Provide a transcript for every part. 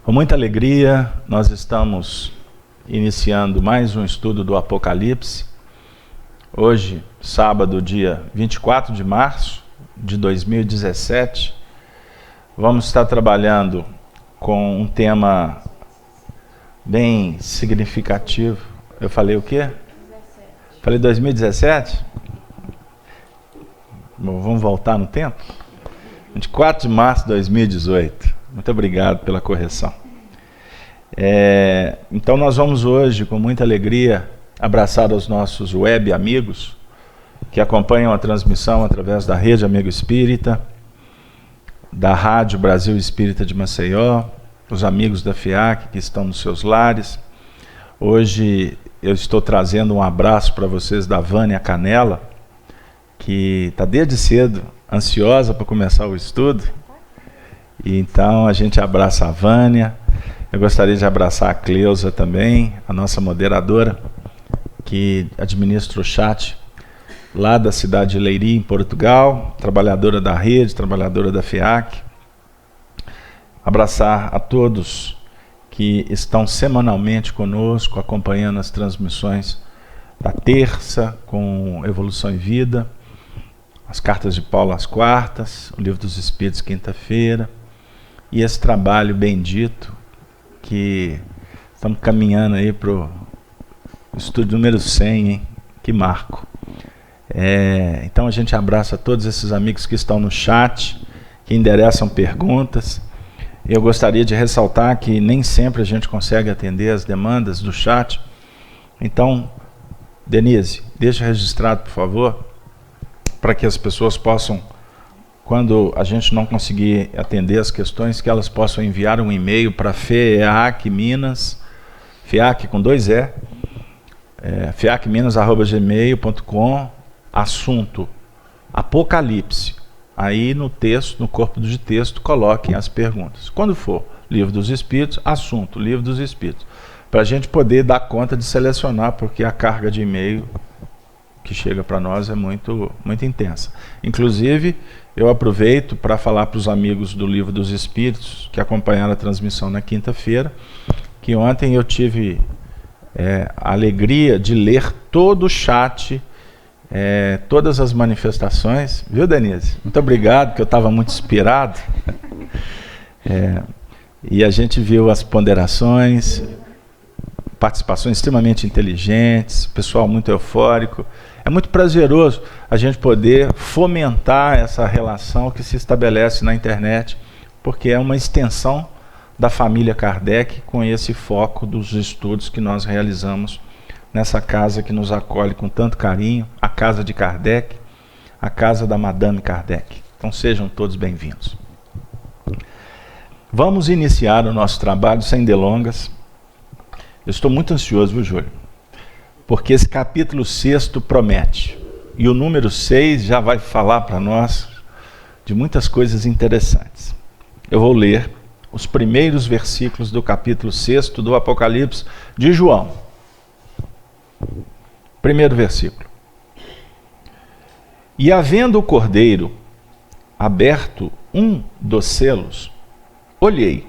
Com muita alegria, nós estamos iniciando mais um estudo do Apocalipse. Hoje, sábado, dia 24 de março de 2017, vamos estar trabalhando com um tema bem significativo. Eu falei o quê? 17. Falei 2017? Bom, vamos voltar no tempo? 24 de março de 2018. Muito obrigado pela correção. Então nós vamos hoje, com muita alegria, abraçar os nossos web amigos que acompanham a transmissão através da Rede Amigo Espírita, da Rádio Brasil Espírita de Maceió, os amigos da FIAC que estão nos seus lares. Hoje eu estou trazendo um abraço para vocês da Vânia Canela, que está desde cedo ansiosa para começar o estudo. E então a gente abraça a Vânia. Eu gostaria de abraçar a Cleusa também, a nossa moderadora, que administra o chat lá da cidade de Leiria, em Portugal, trabalhadora da rede, trabalhadora da FIAC. Abraçar a todos que estão semanalmente conosco, acompanhando as transmissões da terça, com Evolução em Vida, as cartas de Paulo às quartas, o Livro dos Espíritos quinta-feira, e esse trabalho bendito que estamos caminhando aí para o estudo número 100, hein? Que marco. Então a gente abraça todos esses amigos que estão no chat, que endereçam perguntas. Eu gostaria de ressaltar que nem sempre a gente consegue atender as demandas do chat. Então, Denise, deixa registrado, por favor, para que as pessoas possam, quando a gente não conseguir atender as questões, que elas possam enviar um e-mail para FIAC Minas, FIAC com 2 E, fiacminas@gmail.com, assunto Apocalipse. Aí no texto, no corpo de texto, coloquem as perguntas. Quando for Livro dos Espíritos, assunto Livro dos Espíritos, para a gente poder dar conta de selecionar, porque a carga de e-mail que chega para nós é muito intensa. Inclusive, eu aproveito para falar para os amigos do Livro dos Espíritos que acompanharam a transmissão na quinta-feira, que ontem eu tive a alegria de ler todo o chat, todas as manifestações, viu, Denise? Muito obrigado, que eu estava muito inspirado. E a gente viu as ponderações, participações extremamente inteligentes, pessoal muito eufórico. É muito prazeroso a gente poder fomentar essa relação que se estabelece na internet, porque é uma extensão da família Kardec com esse foco dos estudos que nós realizamos nessa casa que nos acolhe com tanto carinho, a Casa de Kardec, a Casa da Madame Kardec. Então sejam todos bem-vindos. Vamos iniciar o nosso trabalho sem delongas. Eu estou muito ansioso, viu, Júlio? Porque esse capítulo 6º promete. E o número 6 já vai falar para nós de muitas coisas interessantes. Eu vou ler os primeiros versículos do capítulo 6º do Apocalipse de João. Primeiro versículo. E havendo o cordeiro aberto um dos selos, olhei.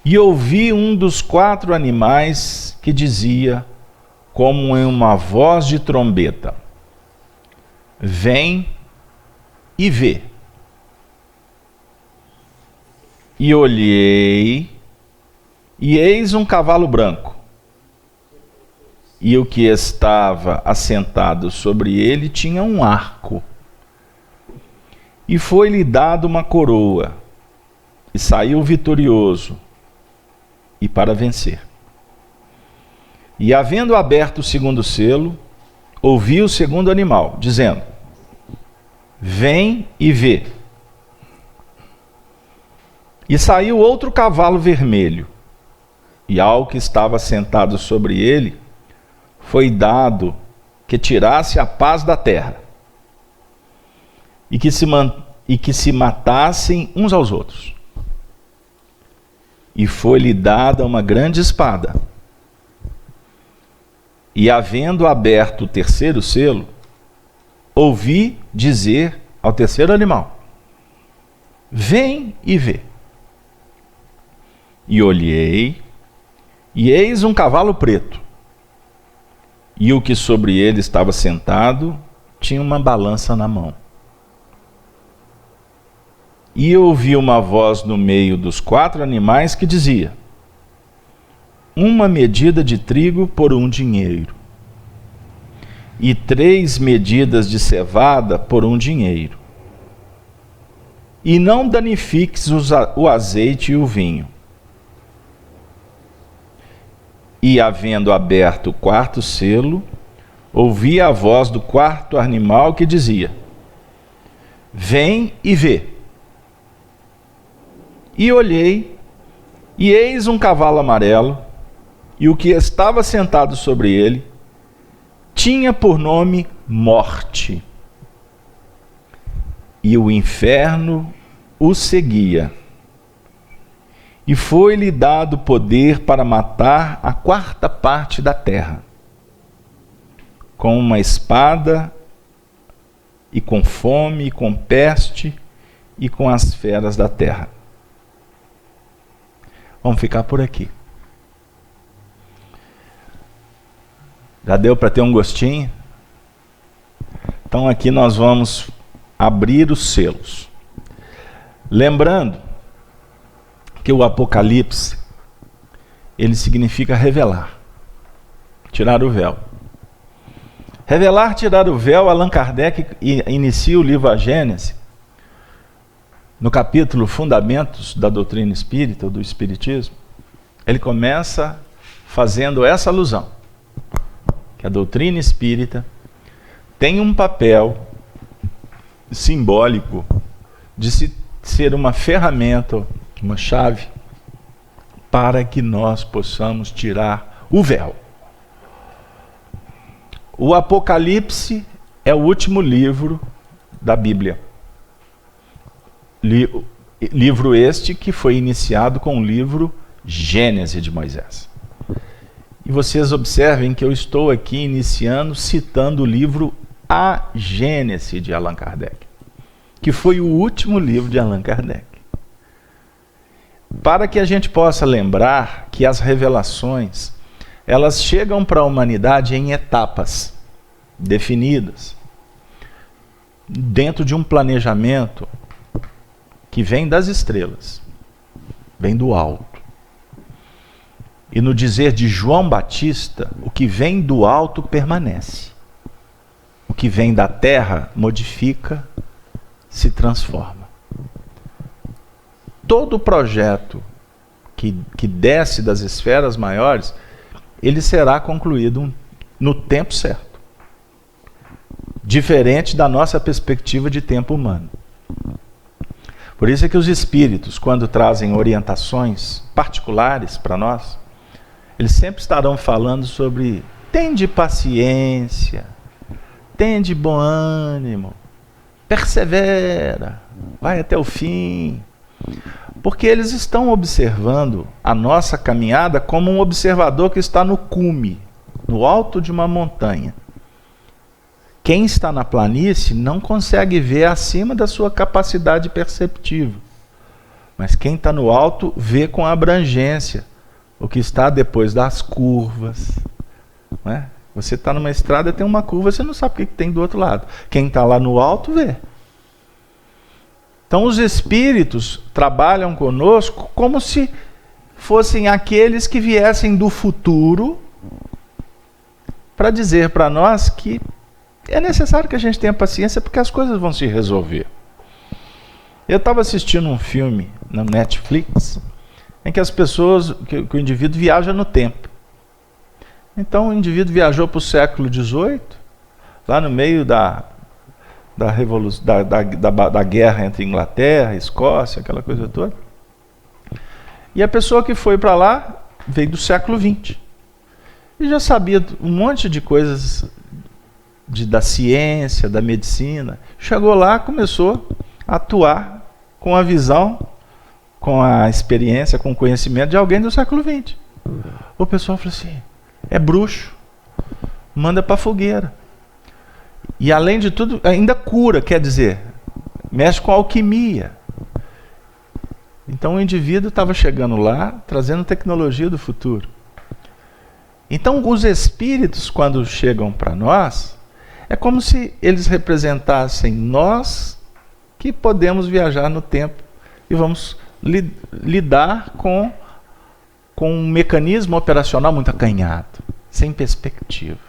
E ouvi um dos 4 animais que dizia, como em uma voz de trombeta: vem e vê. E olhei, e eis um cavalo branco, e o que estava assentado sobre ele tinha um arco, e foi-lhe dado uma coroa, e saiu vitorioso, e para vencer. E havendo aberto o segundo selo, ouvi o segundo animal, dizendo: vem e vê. E saiu outro cavalo vermelho, e ao que estava sentado sobre ele, foi dado que tirasse a paz da terra, e que se matassem uns aos outros. E foi-lhe dada uma grande espada. E havendo aberto o terceiro selo, ouvi dizer ao terceiro animal: vem e vê. E olhei, e eis um cavalo preto. E o que sobre ele estava sentado tinha uma balança na mão. E ouvi uma voz no meio dos 4 animais que dizia: uma medida de trigo por 1 dinheiro, e 3 medidas de cevada por 1 dinheiro. E não danifiques o azeite e o vinho. E, havendo aberto o 4º selo, ouvi a voz do 4º animal que dizia: vem e vê. E olhei, e eis um cavalo amarelo, e o que estava sentado sobre ele tinha por nome Morte. E o inferno o seguia. E foi-lhe dado poder para matar a 4ª parte da terra, com uma espada, e com fome, e com peste, e com as feras da terra. Vamos ficar por aqui. Já deu para ter um gostinho? Então aqui nós vamos abrir os selos. Lembrando que o Apocalipse, ele significa revelar, tirar o véu. Revelar, tirar o véu, Allan Kardec inicia o livro A Gênese, no capítulo Fundamentos da Doutrina Espírita, ou do Espiritismo. Ele começa fazendo essa alusão, que a doutrina espírita tem um papel simbólico de ser uma ferramenta, uma chave, para que nós possamos tirar o véu. O Apocalipse é o último livro da Bíblia. Livro este que foi iniciado com o livro Gênese de Moisés. E vocês observem que eu estou aqui iniciando, citando o livro A Gênese de Allan Kardec, que foi o último livro de Allan Kardec. Para que a gente possa lembrar que as revelações, elas chegam para a humanidade em etapas definidas, dentro de um planejamento que vem das estrelas, vem do alto. E no dizer de João Batista, o que vem do alto permanece. O que vem da terra modifica, se transforma. Todo projeto que desce das esferas maiores, ele será concluído no tempo certo. Diferente da nossa perspectiva de tempo humano. Por isso é que os espíritos, quando trazem orientações particulares para nós, eles sempre estarão falando sobre tende paciência, tende bom ânimo, persevera, vai até o fim. Porque eles estão observando a nossa caminhada como um observador que está no cume, no alto de uma montanha. Quem está na planície não consegue ver acima da sua capacidade perceptiva. Mas quem está no alto vê com abrangência o que está depois das curvas. Não é? Você está numa estrada, tem uma curva, você não sabe o que tem do outro lado. Quem está lá no alto vê. Então os espíritos trabalham conosco como se fossem aqueles que viessem do futuro para dizer para nós que é necessário que a gente tenha paciência porque as coisas vão se resolver. Eu estava assistindo um filme na Netflix em que as pessoas, que o indivíduo viaja no tempo. Então o indivíduo viajou para o século XVIII, lá no meio da guerra entre Inglaterra e Escócia, aquela coisa toda. E a pessoa que foi para lá veio do século XX. E já sabia um monte de coisas da ciência, da medicina. Chegou lá, começou a atuar com a visão, com a experiência, com o conhecimento de alguém do século XX. O pessoal falou assim, é bruxo, manda para a fogueira. E além de tudo, ainda cura, quer dizer, mexe com alquimia. Então o indivíduo estava chegando lá, trazendo tecnologia do futuro. Então os espíritos, quando chegam para nós, é como se eles representassem nós que podemos viajar no tempo e vamos lidar com um mecanismo operacional muito acanhado, sem perspectiva.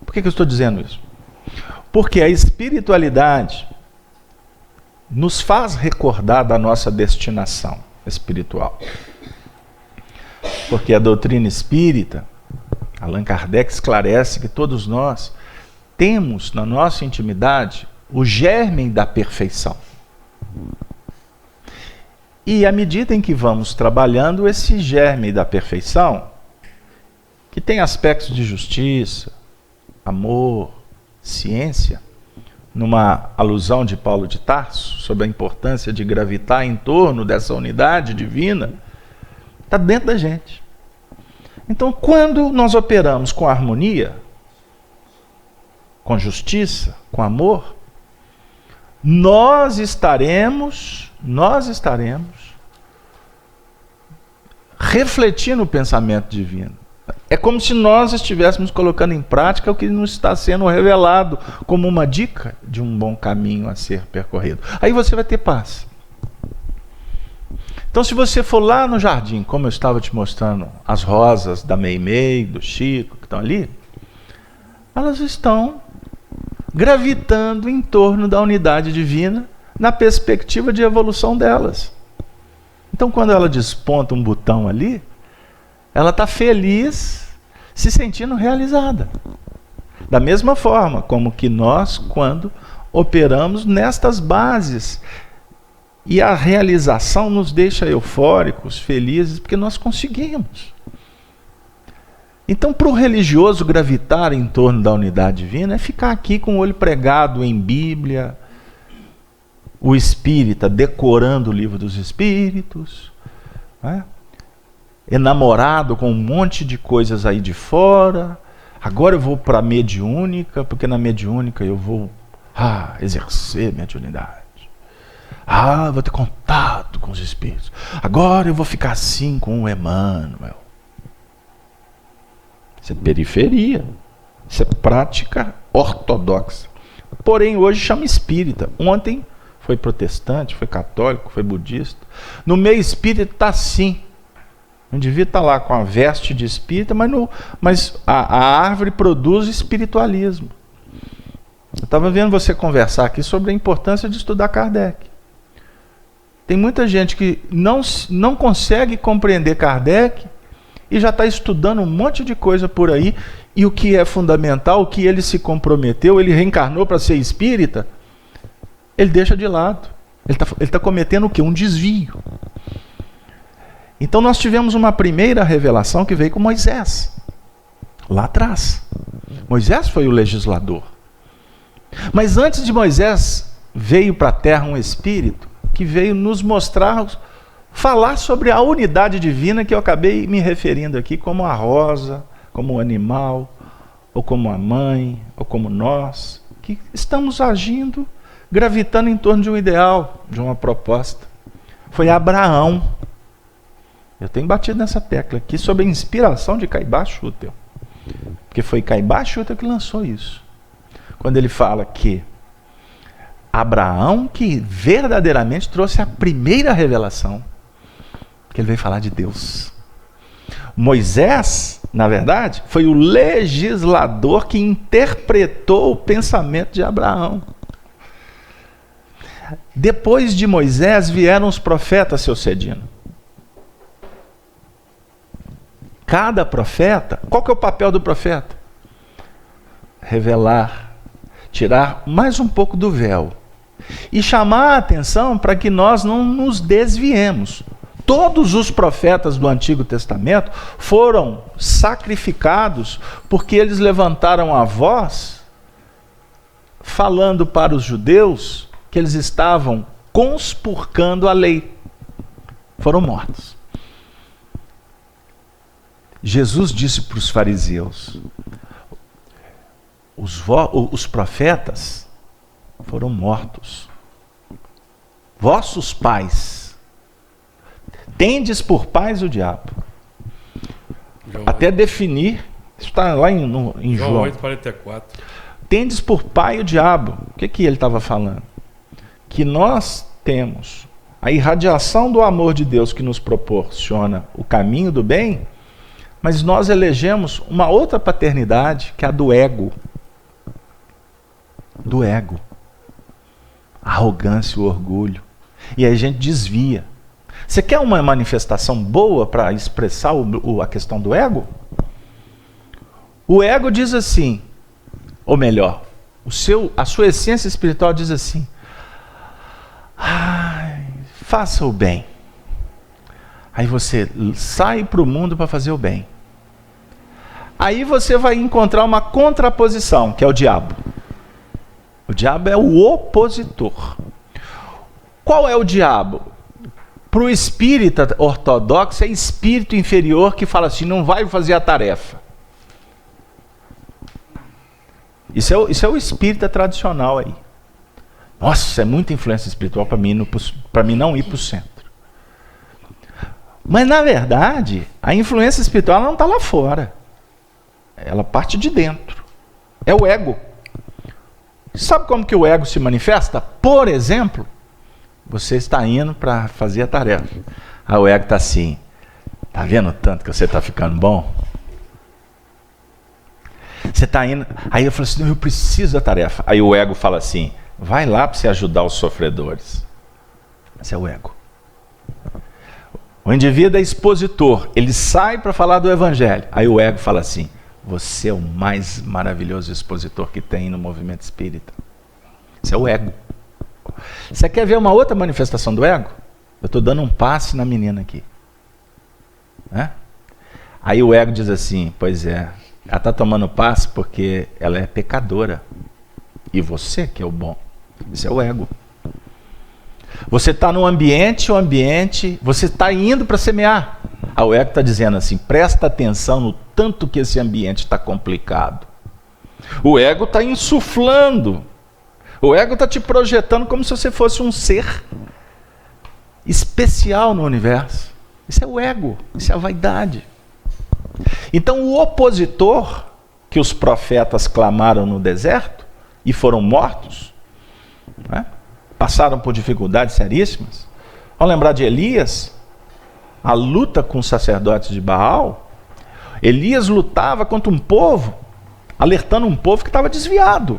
Por que eu estou dizendo isso? Porque a espiritualidade nos faz recordar da nossa destinação espiritual. Porque a doutrina espírita, Allan Kardec esclarece que todos nós temos na nossa intimidade o germe da perfeição. E à medida em que vamos trabalhando esse germe da perfeição, que tem aspectos de justiça, amor, ciência, numa alusão de Paulo de Tarso sobre a importância de gravitar em torno dessa unidade divina, está dentro da gente. Então, quando nós operamos com harmonia, com justiça, com amor, nós estaremos refletindo o pensamento divino. É como se nós estivéssemos colocando em prática o que nos está sendo revelado como uma dica de um bom caminho a ser percorrido. Aí você vai ter paz. Então, se você for lá no jardim, como eu estava te mostrando, as rosas da Meimei, do Chico, que estão ali, elas estão gravitando em torno da unidade divina na perspectiva de evolução delas. Então, quando ela desponta um botão ali, ela está feliz, se sentindo realizada. Da mesma forma como que nós, quando operamos nestas bases, e a realização nos deixa eufóricos, felizes, porque nós conseguimos. Então, para o religioso gravitar em torno da unidade divina, é ficar aqui com o olho pregado em Bíblia, o espírita decorando o livro dos espíritos, né? Enamorado com um monte de coisas aí de fora. Agora eu vou para a mediúnica, porque na mediúnica eu vou exercer mediunidade. Vou ter contato com os espíritos. Agora eu vou ficar assim com o Emmanuel. Isso é periferia. Isso é prática ortodoxa. Porém, hoje chama espírita. Ontem foi protestante, foi católico, foi budista. No meio espírita está assim. O indivíduo está lá com a veste de espírita, mas a árvore produz espiritualismo. Eu estava vendo você conversar aqui sobre a importância de estudar Kardec. Tem muita gente que não consegue compreender Kardec e já está estudando um monte de coisa por aí, e o que é fundamental, o que ele se comprometeu, ele reencarnou para ser espírita, ele deixa de lado. Ele tá cometendo o quê? Um desvio. Então nós tivemos uma primeira revelação que veio com Moisés, lá atrás. Moisés foi o legislador. Mas antes de Moisés, veio para a terra um espírito que veio nos mostrar, falar sobre a unidade divina que eu acabei me referindo aqui, como a rosa, como o animal, ou como a mãe, ou como nós, que estamos agindo, gravitando em torno de um ideal, de uma proposta. Foi Abraão. Eu tenho batido nessa tecla aqui sobre a inspiração de Caibá Schutel, porque foi Caibá Schutel que lançou isso. Quando ele fala que Abraão que verdadeiramente trouxe a primeira revelação, que ele veio falar de Deus. Moisés, na verdade, foi o legislador que interpretou o pensamento de Abraão. Depois de Moisés vieram os profetas, seu Cedino. Cada profeta, qual que é o papel do profeta? Revelar, tirar mais um pouco do véu e chamar a atenção para que nós não nos desviemos. Todos os profetas do Antigo Testamento foram sacrificados porque eles levantaram a voz falando para os judeus que eles estavam conspurcando a lei. Foram mortos. Jesus disse para os fariseus: os profetas foram mortos. Vossos pais Tendes por paz o diabo. João Até definir, isso está lá em João. 8,44. Tendes por pai o diabo. O que ele estava falando? Que nós temos a irradiação do amor de Deus que nos proporciona o caminho do bem, mas nós elegemos uma outra paternidade, que é a do ego. Do ego. A arrogância, o orgulho. E aí a gente desvia. Você quer uma manifestação boa para expressar a questão do ego? O ego diz assim, ou melhor, a sua essência espiritual diz assim: faça o bem. Aí você sai para o mundo para fazer o bem. Aí você vai encontrar uma contraposição, que é o diabo. O diabo é o opositor. Qual é o diabo? Para o espírita ortodoxo é espírito inferior que fala assim, não vai fazer a tarefa. Isso é o espírita tradicional aí. Nossa, é muita influência espiritual para mim não ir para o centro. Mas na verdade, a influência espiritual não está lá fora. Ela parte de dentro. É o ego. Sabe como que o ego se manifesta? Por exemplo, você está indo para fazer a tarefa. Aí o ego está assim, tá vendo tanto que você está ficando bom? Você está indo, aí eu falo assim, não, eu preciso da tarefa. Aí o ego fala assim, vai lá para você ajudar os sofredores. Esse é o ego. O indivíduo é expositor, ele sai para falar do evangelho. Aí o ego fala assim, você é o mais maravilhoso expositor que tem no movimento espírita. Esse é o ego. Você quer ver uma outra manifestação do ego? Eu estou dando um passe na menina aqui. Né? Aí o ego diz assim, pois é, ela está tomando passe porque ela é pecadora. E você que é o bom. Esse é o ego. Você está no ambiente, você está indo para semear. Aí o ego está dizendo assim, presta atenção no tanto que esse ambiente está complicado. O ego está insuflando. O ego está te projetando como se você fosse um ser especial no universo. Isso é o ego, isso é a vaidade. Então o opositor que os profetas clamaram no deserto e foram mortos, né? Passaram por dificuldades seríssimas. Vamos lembrar de Elias, a luta com os sacerdotes de Baal. Elias lutava contra um povo, alertando um povo que estava desviado.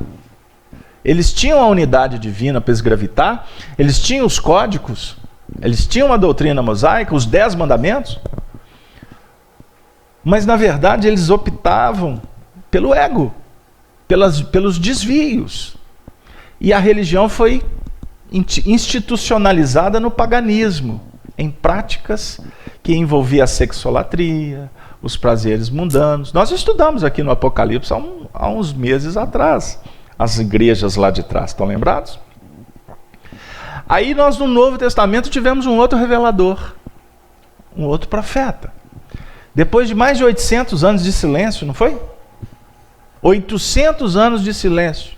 Eles tinham a unidade divina para esgravitar, eles tinham os códigos, eles tinham a doutrina mosaica, os 10 mandamentos, mas na verdade eles optavam pelo ego, pelos desvios. E a religião foi institucionalizada no paganismo, em práticas que envolviam a sexolatria, os prazeres mundanos. Nós estudamos aqui no Apocalipse há uns meses atrás, as igrejas lá de trás, estão lembrados? Aí nós no Novo Testamento tivemos um outro revelador, um outro profeta. Depois de mais de 800 anos de silêncio, não foi? 800 anos de silêncio.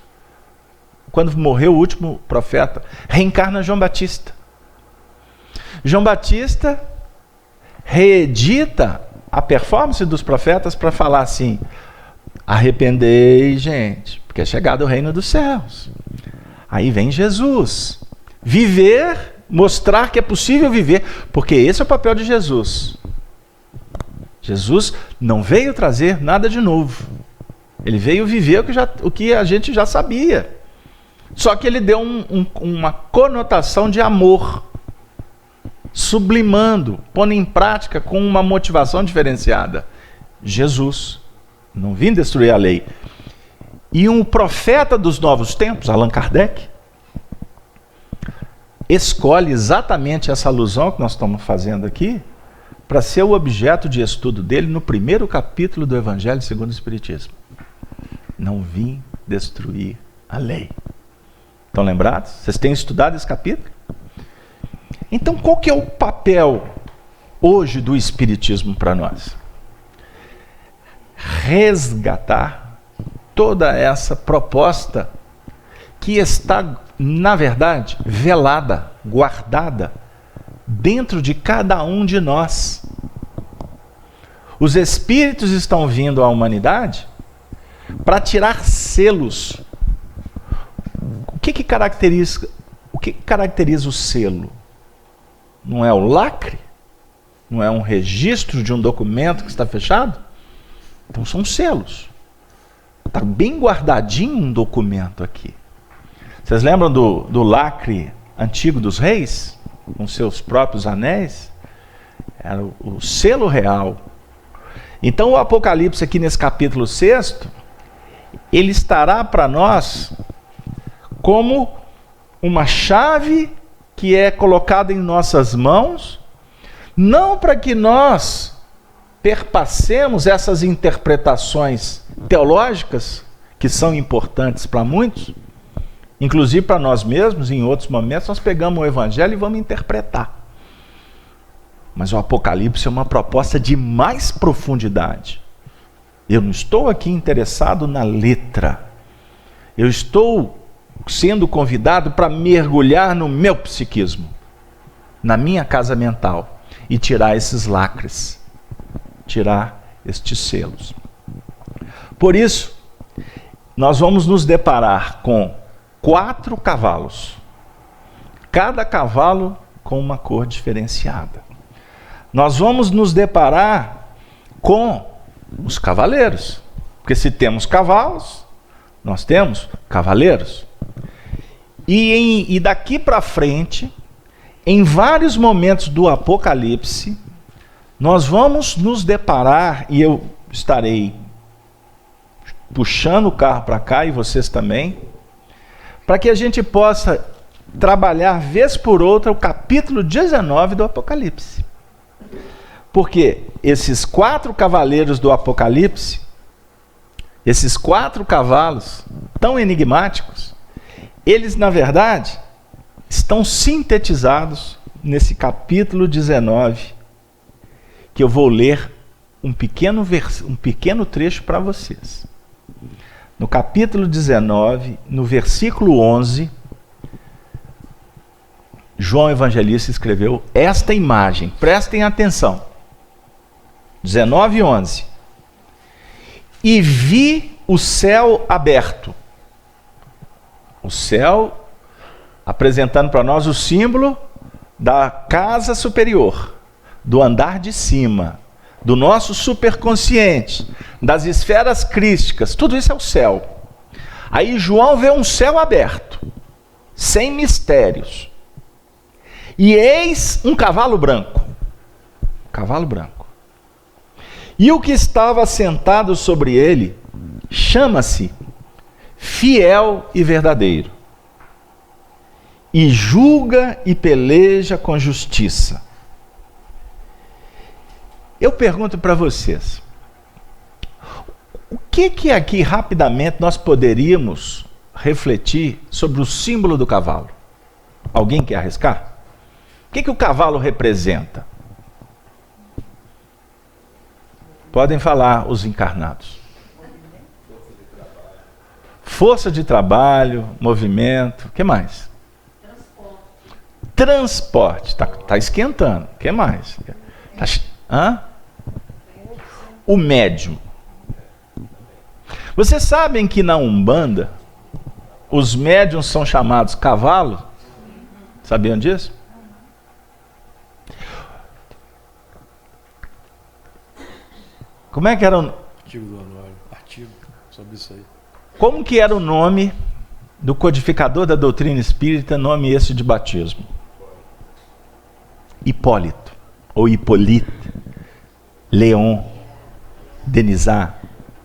Quando morreu o último profeta, reencarna João Batista. João Batista reedita a performance dos profetas para falar assim, arrependei, gente, porque é chegado o reino dos céus. Aí vem Jesus. Viver, mostrar que é possível viver, porque esse é o papel de Jesus. Jesus não veio trazer nada de novo. Ele veio viver o que a gente já sabia. Só que ele deu uma conotação de amor, sublimando, pondo em prática com uma motivação diferenciada. Jesus, não vim destruir a lei. E um profeta dos novos tempos, Allan Kardec, escolhe exatamente essa alusão que nós estamos fazendo aqui para ser o objeto de estudo dele no primeiro capítulo do Evangelho segundo o Espiritismo. Não vim destruir a lei. Estão lembrados? Vocês têm estudado esse capítulo? Então, qual que é o papel hoje do Espiritismo para nós? Resgatar toda essa proposta que está, na verdade, velada, guardada dentro de cada um de nós. Os espíritos estão vindo à humanidade para tirar selos. O que caracteriza o selo? Não é o lacre? Não é um registro de um documento que está fechado? Então são selos. Está bem guardadinho um documento aqui. Vocês lembram do lacre antigo dos reis? Com seus próprios anéis? Era o selo real. Então o Apocalipse aqui nesse capítulo 6, ele estará para nós como uma chave que é colocada em nossas mãos, não para que nós perpassemos essas interpretações teológicas, que são importantes para muitos, inclusive para nós mesmos. Em outros momentos nós pegamos o Evangelho e vamos interpretar. Mas o Apocalipse é uma proposta de mais profundidade. Eu não estou aqui interessado na letra. Eu estou sendo convidado para mergulhar no meu psiquismo, na minha casa mental, e tirar esses lacres, tirar estes selos. Por isso, nós vamos nos deparar com 4 cavalos, cada cavalo com uma cor diferenciada. Nós vamos nos deparar com os cavaleiros, porque se temos cavalos, nós temos cavaleiros. E daqui para frente, em vários momentos do Apocalipse, nós vamos nos deparar, e eu estarei puxando o carro para cá, e vocês também, para que a gente possa trabalhar vez por outra o capítulo 19 do Apocalipse. Porque esses 4 cavaleiros do Apocalipse, esses 4 cavalos tão enigmáticos, eles, na verdade, estão sintetizados nesse capítulo 19, que eu vou ler um pequeno trecho para vocês. No capítulo 19, no versículo 11, João Evangelista escreveu esta imagem. Prestem atenção. 19:11. E vi o céu aberto. O céu apresentando para nós o símbolo da casa superior, do andar de cima, do nosso superconsciente, das esferas crísticas. Tudo isso é o céu. Aí João vê um céu aberto, sem mistérios. E eis um cavalo branco. Cavalo branco. E o que estava sentado sobre ele chama-se Fiel e Verdadeiro, e julga e peleja com justiça. Eu pergunto para vocês, o que aqui rapidamente nós poderíamos refletir sobre o símbolo do cavalo? Alguém quer arriscar? O que o cavalo representa? Podem falar os encarnados. Força de trabalho, movimento, o que mais? Transporte. Tá esquentando. O que mais? O médium. Vocês sabem que na Umbanda os médiuns são chamados cavalo? Sabiam disso? Como é que era o... Artigo do anuário. Artigo sobre isso aí. Como que era o nome do codificador da doutrina espírita, nome esse de batismo? Hipólito, ou Hipólite, Leon, Denisat,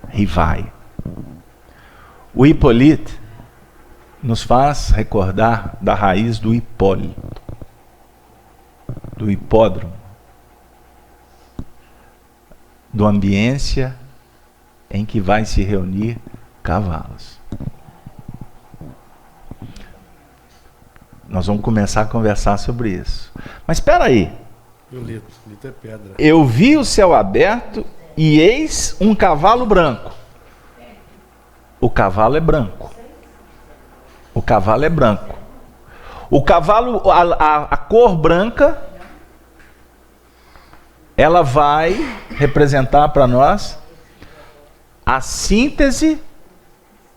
Rivai. O Hipólite nos faz recordar da raiz do Hipólito, do hipódromo, do ambiência em que vai se reunir cavalos. Nós vamos começar a conversar sobre isso. Mas espera aí. Lito é pedra. Eu vi o céu aberto e eis um cavalo branco. O cavalo é branco. O cavalo é branco. O cavalo, a cor branca ela vai representar para nós a síntese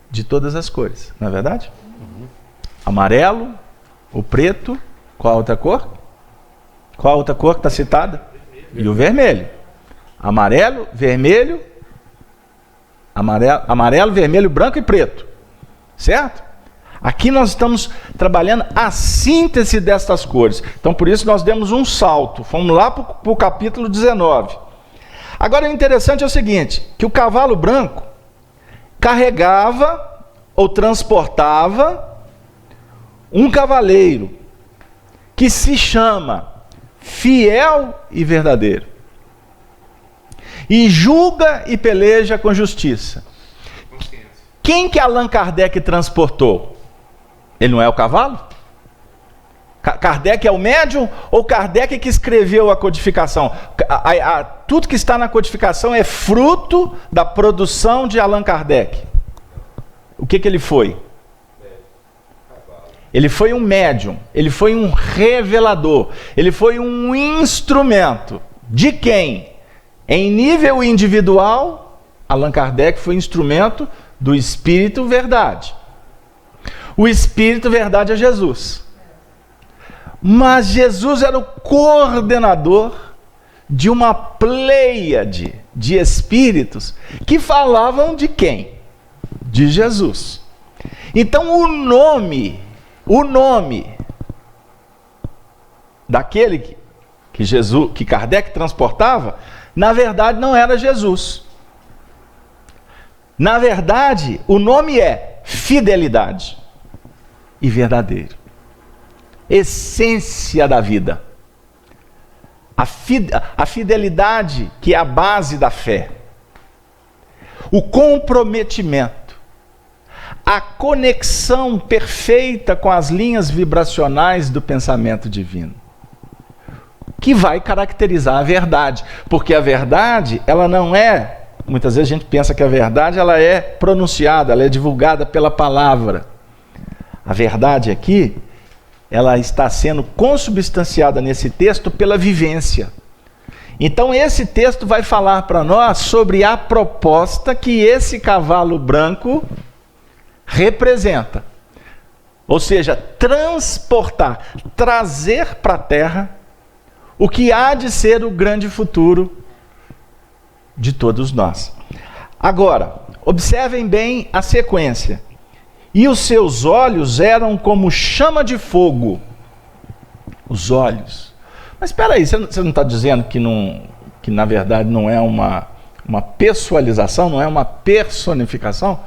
de todas as cores, não é verdade? Amarelo, o preto, qual a outra cor? Qual a outra cor que está citada? E o vermelho. Amarelo, vermelho, amarelo, vermelho, branco e preto. Certo? Aqui nós estamos trabalhando a síntese destas cores. Então por isso nós demos um salto. Fomos lá para o capítulo 19. Agora o interessante é o seguinte, que o cavalo branco carregava ou transportava um cavaleiro que se chama fiel e verdadeiro. E julga e peleja com justiça. Quem que Allan Kardec transportou? Ele não é o cavalo? Kardec é o médium ou Kardec que escreveu a codificação? Tudo que está na codificação é fruto da produção de Allan Kardec. O que ele foi? Ele foi um médium, ele foi um revelador, ele foi um instrumento. De quem? Em nível individual, Allan Kardec foi instrumento do Espírito Verdade. O Espírito Verdade é Jesus. Mas Jesus era o coordenador de uma pleiade de espíritos que falavam de quem? De Jesus. Então o nome daquele que Kardec transportava, na verdade não era Jesus. Na verdade, o nome é fidelidade e verdadeiro. Essência da vida. A fidelidade que é a base da fé. O comprometimento. A conexão perfeita com as linhas vibracionais do pensamento divino. Que vai caracterizar a verdade. Porque a verdade, ela não é... Muitas vezes a gente pensa que a verdade ela é pronunciada, ela é divulgada pela palavra. A verdade aqui, ela está sendo consubstanciada nesse texto pela vivência. Então esse texto vai falar para nós sobre a proposta que esse cavalo branco representa. Ou seja, transportar, trazer para a terra o que há de ser o grande futuro de todos nós. Agora, observem bem a sequência. E os seus olhos eram como chama de fogo. Os olhos. Mas espera aí, você não está dizendo que na verdade não é uma pessoalização, não é uma personificação?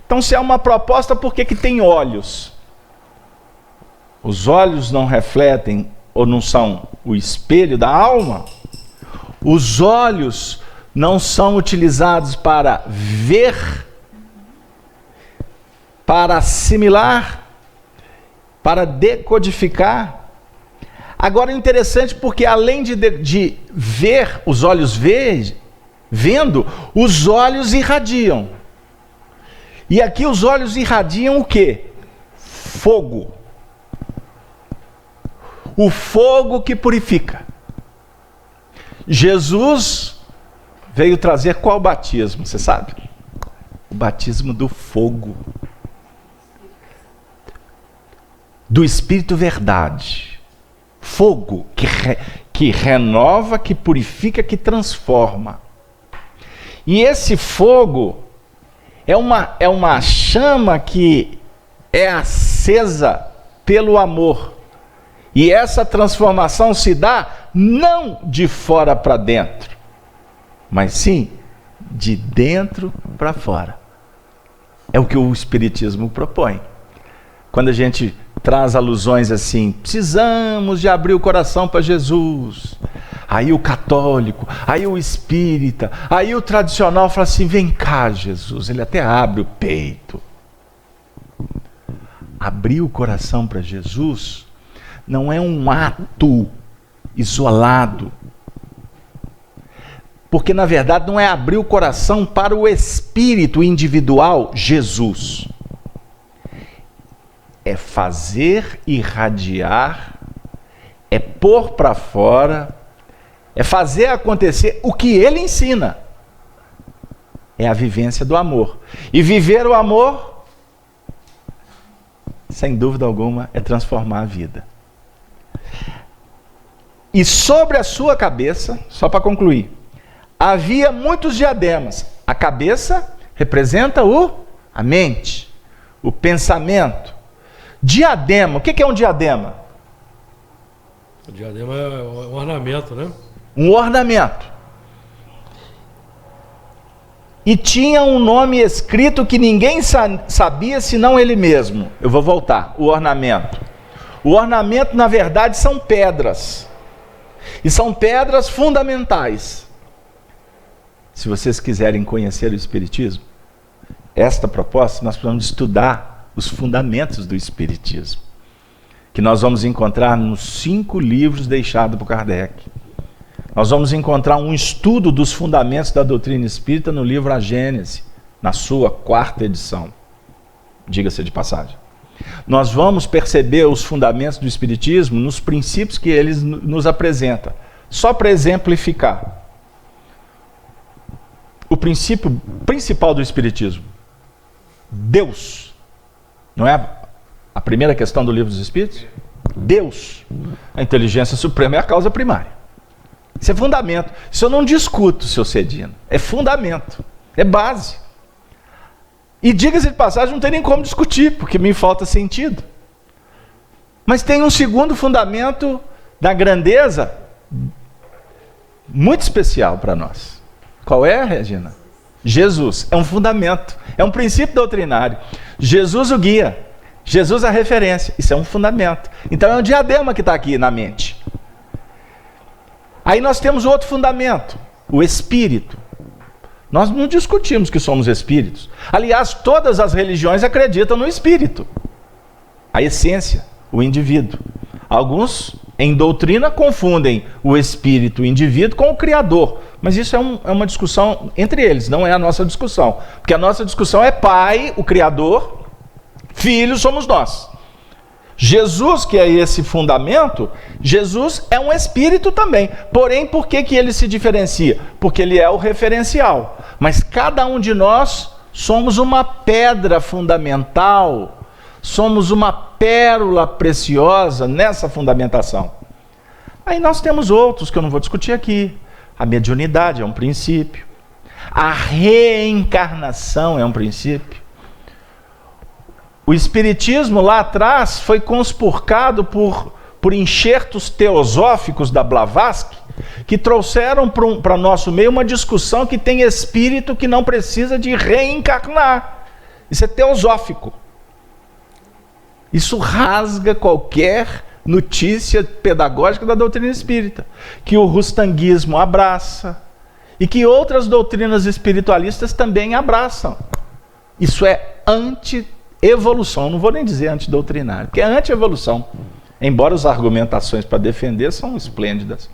Então se é uma proposta, por que tem olhos? Os olhos não refletem ou não são o espelho da alma? Os olhos não são utilizados para ver, para assimilar, para decodificar. Agora é interessante porque além de ver, os olhos vendo, os olhos irradiam. E aqui os olhos irradiam o quê? Fogo. O fogo que purifica. Jesus veio trazer qual batismo, você sabe? O batismo do fogo. Do Espírito Verdade. Fogo que renova, que purifica, que transforma. E esse fogo é uma chama que é acesa pelo amor. E essa transformação se dá não de fora para dentro, mas sim de dentro para fora. É o que o Espiritismo propõe. Quando a gente traz alusões assim, precisamos de abrir o coração para Jesus. Aí o católico, aí o espírita, aí o tradicional fala assim, vem cá Jesus, ele até abre o peito. Abrir o coração para Jesus não é um ato isolado. Porque na verdade não é abrir o coração para o espírito individual, Jesus. É fazer irradiar, é pôr para fora, É fazer acontecer o que ele ensina. É a vivência do amor. E viver o amor, sem dúvida alguma, é transformar a vida. E sobre a sua cabeça, só para concluir, havia muitos diademas. A cabeça representa a mente, o pensamento. Diadema, o que é um diadema? O diadema é um ornamento, né? Um ornamento. E tinha um nome escrito que ninguém sabia senão ele mesmo. Eu vou voltar, o ornamento. O ornamento, na verdade, são pedras. E são pedras fundamentais. Se vocês quiserem conhecer o Espiritismo, esta proposta, nós precisamos estudar os fundamentos do Espiritismo, que nós vamos encontrar nos 5 livros deixados por Kardec. Nós vamos encontrar um estudo dos fundamentos da doutrina espírita no livro A Gênese, na sua 4ª edição, diga-se de passagem. Nós vamos perceber os fundamentos do Espiritismo nos princípios que eles nos apresentam. Só para exemplificar. O princípio principal do Espiritismo, Deus. Não é a primeira questão do Livro dos Espíritos? Deus. A inteligência suprema é a causa primária. Isso é fundamento. Isso eu não discuto, seu Cedino. É fundamento. É base. E diga-se de passagem, não tem nem como discutir, porque me falta sentido. Mas tem um segundo fundamento da grandeza muito especial para nós. Qual é, Regina? Jesus. É um fundamento. É um princípio doutrinário. Jesus o guia. Jesus a referência. Isso é um fundamento. Então é um diadema que está aqui na mente. Aí nós temos outro fundamento. O espírito. Nós não discutimos que somos espíritos. Aliás, todas as religiões acreditam no espírito. A essência, o indivíduo. Alguns, em doutrina, confundem o espírito, o indivíduo, com o Criador. Mas isso é uma discussão entre eles, não é a nossa discussão. Porque a nossa discussão é Pai, o Criador, Filho, somos nós. Jesus, que é esse fundamento, Jesus é um espírito também. Porém, por que ele se diferencia? Porque ele é o referencial. Mas cada um de nós somos uma pedra fundamental, somos uma pérola preciosa nessa fundamentação. Aí nós temos outros que eu não vou discutir aqui. A mediunidade é um princípio. A reencarnação é um princípio. O espiritismo lá atrás foi conspurcado por enxertos teosóficos da Blavatsky, que trouxeram para nosso meio uma discussão que tem espírito que não precisa de reencarnar. Isso é teosófico. Isso rasga qualquer notícia pedagógica da doutrina espírita, que o rustanguismo abraça e que outras doutrinas espiritualistas também abraçam. Isso é anti-evolução, não vou nem dizer antidoutrinário, porque é anti-evolução, embora as argumentações para defender são esplêndidas.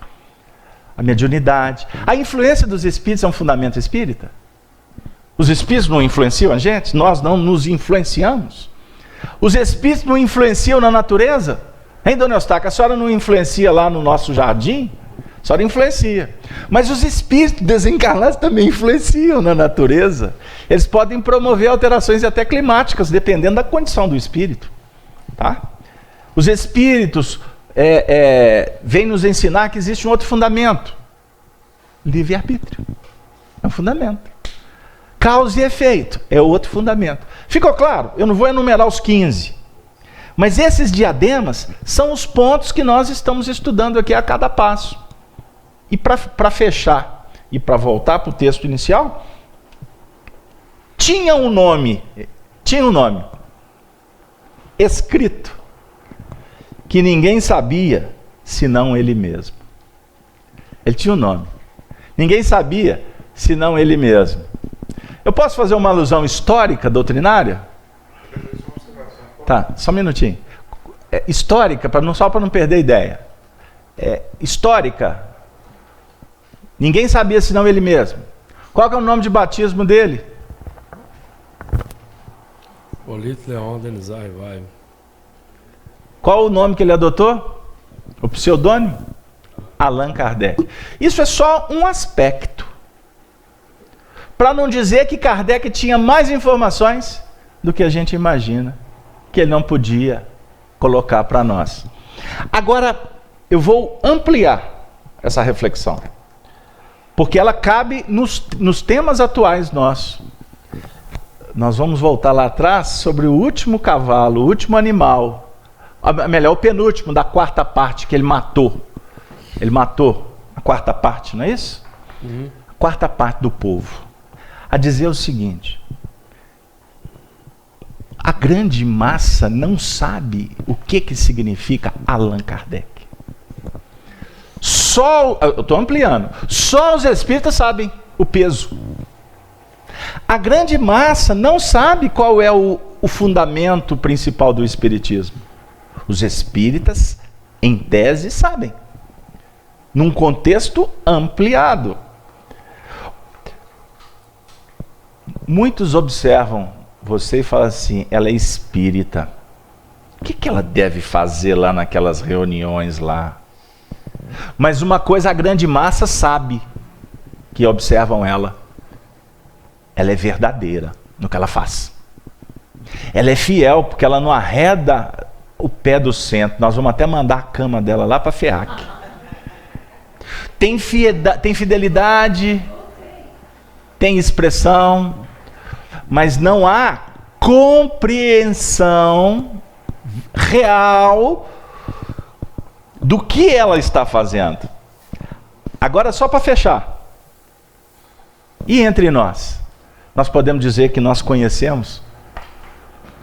A mediunidade, a influência dos espíritos é um fundamento espírita? Os espíritos não influenciam a gente? Nós não nos influenciamos? Os espíritos não influenciam na natureza? Hein, dona Eustáquia, a senhora não influencia lá no nosso jardim? A senhora influencia. Mas os espíritos desencarnados também influenciam na natureza. Eles podem promover alterações até climáticas, dependendo da condição do espírito. Tá? Os espíritos vêm nos ensinar que existe um outro fundamento. Livre-arbítrio. É um fundamento. Causa e efeito é outro fundamento. Ficou claro? Eu não vou enumerar os 15. Mas esses diademas são os pontos que nós estamos estudando aqui a cada passo. E para fechar e para voltar para o texto inicial, tinha um nome escrito que ninguém sabia senão ele mesmo. Ele tinha um nome. Ninguém sabia senão ele mesmo. Eu posso fazer uma alusão histórica, doutrinária? Tá, só um minutinho. Histórica, só para não perder a ideia. Histórica. Ninguém sabia senão ele mesmo. Qual que é o nome de batismo dele? Polito Leon Denizar Vai. Qual o nome que ele adotou? O pseudônimo? Allan Kardec. Isso é só um aspecto. Para não dizer que Kardec tinha mais informações do que a gente imagina, que ele não podia colocar para nós. Agora, eu vou ampliar essa reflexão, porque ela cabe nos temas atuais nossos. Nós vamos voltar lá atrás sobre o último cavalo, o último animal, melhor, o penúltimo da quarta parte que ele matou. Ele matou a quarta parte, não é isso? Uhum. A quarta parte do povo. A dizer o seguinte: a grande massa não sabe o que significa Allan Kardec. Eu estou ampliando, só os espíritas sabem o peso. A grande massa não sabe qual é o fundamento principal do espiritismo. Os espíritas, em tese, sabem, num contexto ampliado. Muitos observam você e falam assim: ela é espírita, o que ela deve fazer lá naquelas reuniões lá? Mas uma coisa a grande massa sabe, que observam ela: ela é verdadeira no que ela faz. Ela é fiel, porque ela não arreda o pé do centro. Nós vamos até mandar a cama dela lá para a FEAC. Tem fidelidade, tem expressão, mas não há compreensão real do que ela está fazendo. Agora, só para fechar, e entre nós podemos dizer que nós conhecemos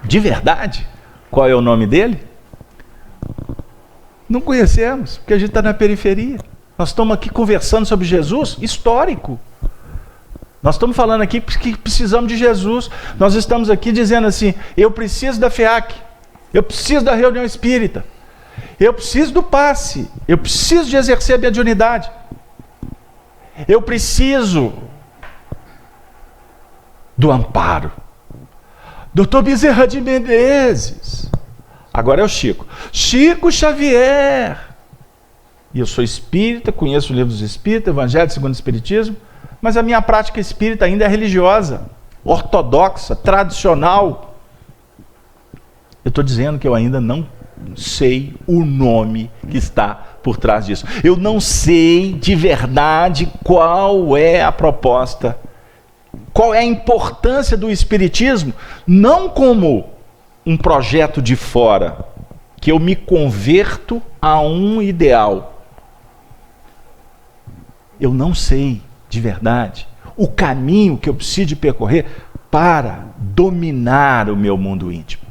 de verdade qual é o nome dele? Não conhecemos, porque a gente está na periferia. Nós estamos aqui conversando sobre Jesus histórico. Nós estamos falando aqui que precisamos de Jesus. Nós estamos aqui dizendo assim: eu preciso da FEAC, eu preciso da reunião espírita, eu preciso do passe, eu preciso de exercer a mediunidade, eu preciso do amparo. Dr. Bezerra de Menezes, agora é o Chico Xavier. E eu sou espírita, conheço o livro dos Espíritos, Evangelho segundo o Espiritismo, mas a minha prática espírita ainda é religiosa, ortodoxa, tradicional. Eu estou dizendo que eu ainda não sei o nome que está por trás disso. Eu não sei de verdade qual é a proposta, qual é a importância do espiritismo, não como um projeto de fora, que eu me converto a um ideal. Eu não sei de verdade o caminho que eu preciso de percorrer para dominar o meu mundo íntimo.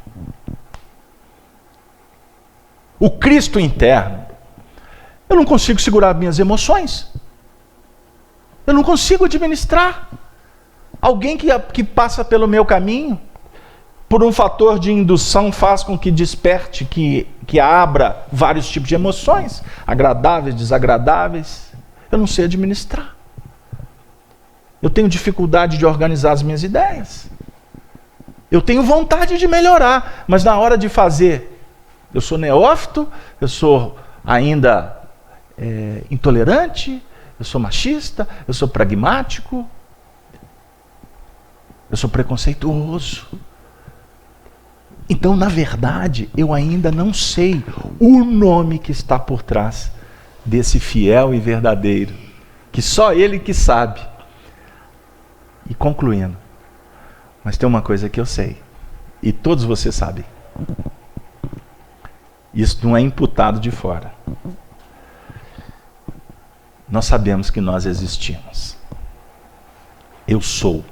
O Cristo interno. Eu não consigo segurar minhas emoções. Eu não consigo administrar. Alguém que passa pelo meu caminho, por um fator de indução, faz com que desperte, que abra vários tipos de emoções, agradáveis, desagradáveis. Eu não sei administrar. Eu tenho dificuldade de organizar as minhas ideias. Eu tenho vontade de melhorar, mas na hora de fazer, eu sou neófito, eu sou ainda intolerante, eu sou machista, eu sou pragmático, eu sou preconceituoso. Então, na verdade, eu ainda não sei o nome que está por trás desse fiel e verdadeiro, que só ele que sabe. E concluindo, mas tem uma coisa que eu sei, e todos vocês sabem. Isso não é imputado de fora. Nós sabemos que nós existimos. Eu sou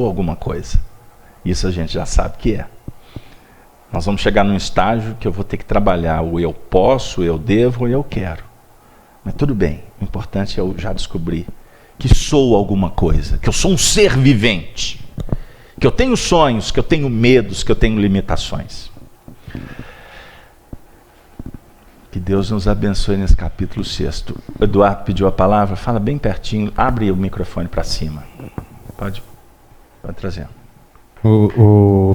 alguma coisa. Isso a gente já sabe que é. Nós vamos chegar num estágio que eu vou ter que trabalhar o eu posso, eu devo, eu quero. Mas tudo bem, o importante é eu já descobrir que sou alguma coisa, que eu sou um ser vivente, que eu tenho sonhos, que eu tenho medos, que eu tenho limitações. Que Deus nos abençoe nesse capítulo 6. O Eduardo pediu a palavra, fala bem pertinho, abre o microfone para cima. Pode trazer.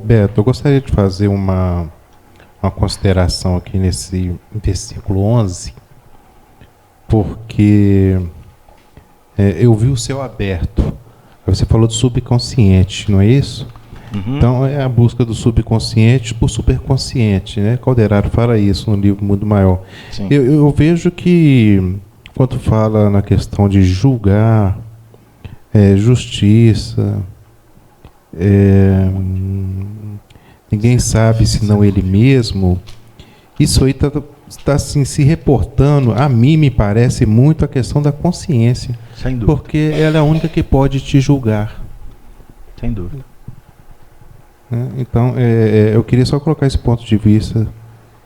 Beto, eu gostaria de fazer uma consideração aqui nesse versículo 11, porque eu vi o céu aberto. Você falou do subconsciente, não é isso? Uhum. Então é a busca do subconsciente por superconsciente, né? Calderaro fala isso no livro Mundo Maior. Sim. Eu vejo que quando fala na questão de julgar, justiça, ninguém sabe senão ele mesmo, isso aí está assim, se reportando, a mim me parece muito a questão da consciência. Sem dúvida. Porque ela é a única que pode te julgar. Sem dúvida. Então, eu queria só colocar esse ponto de vista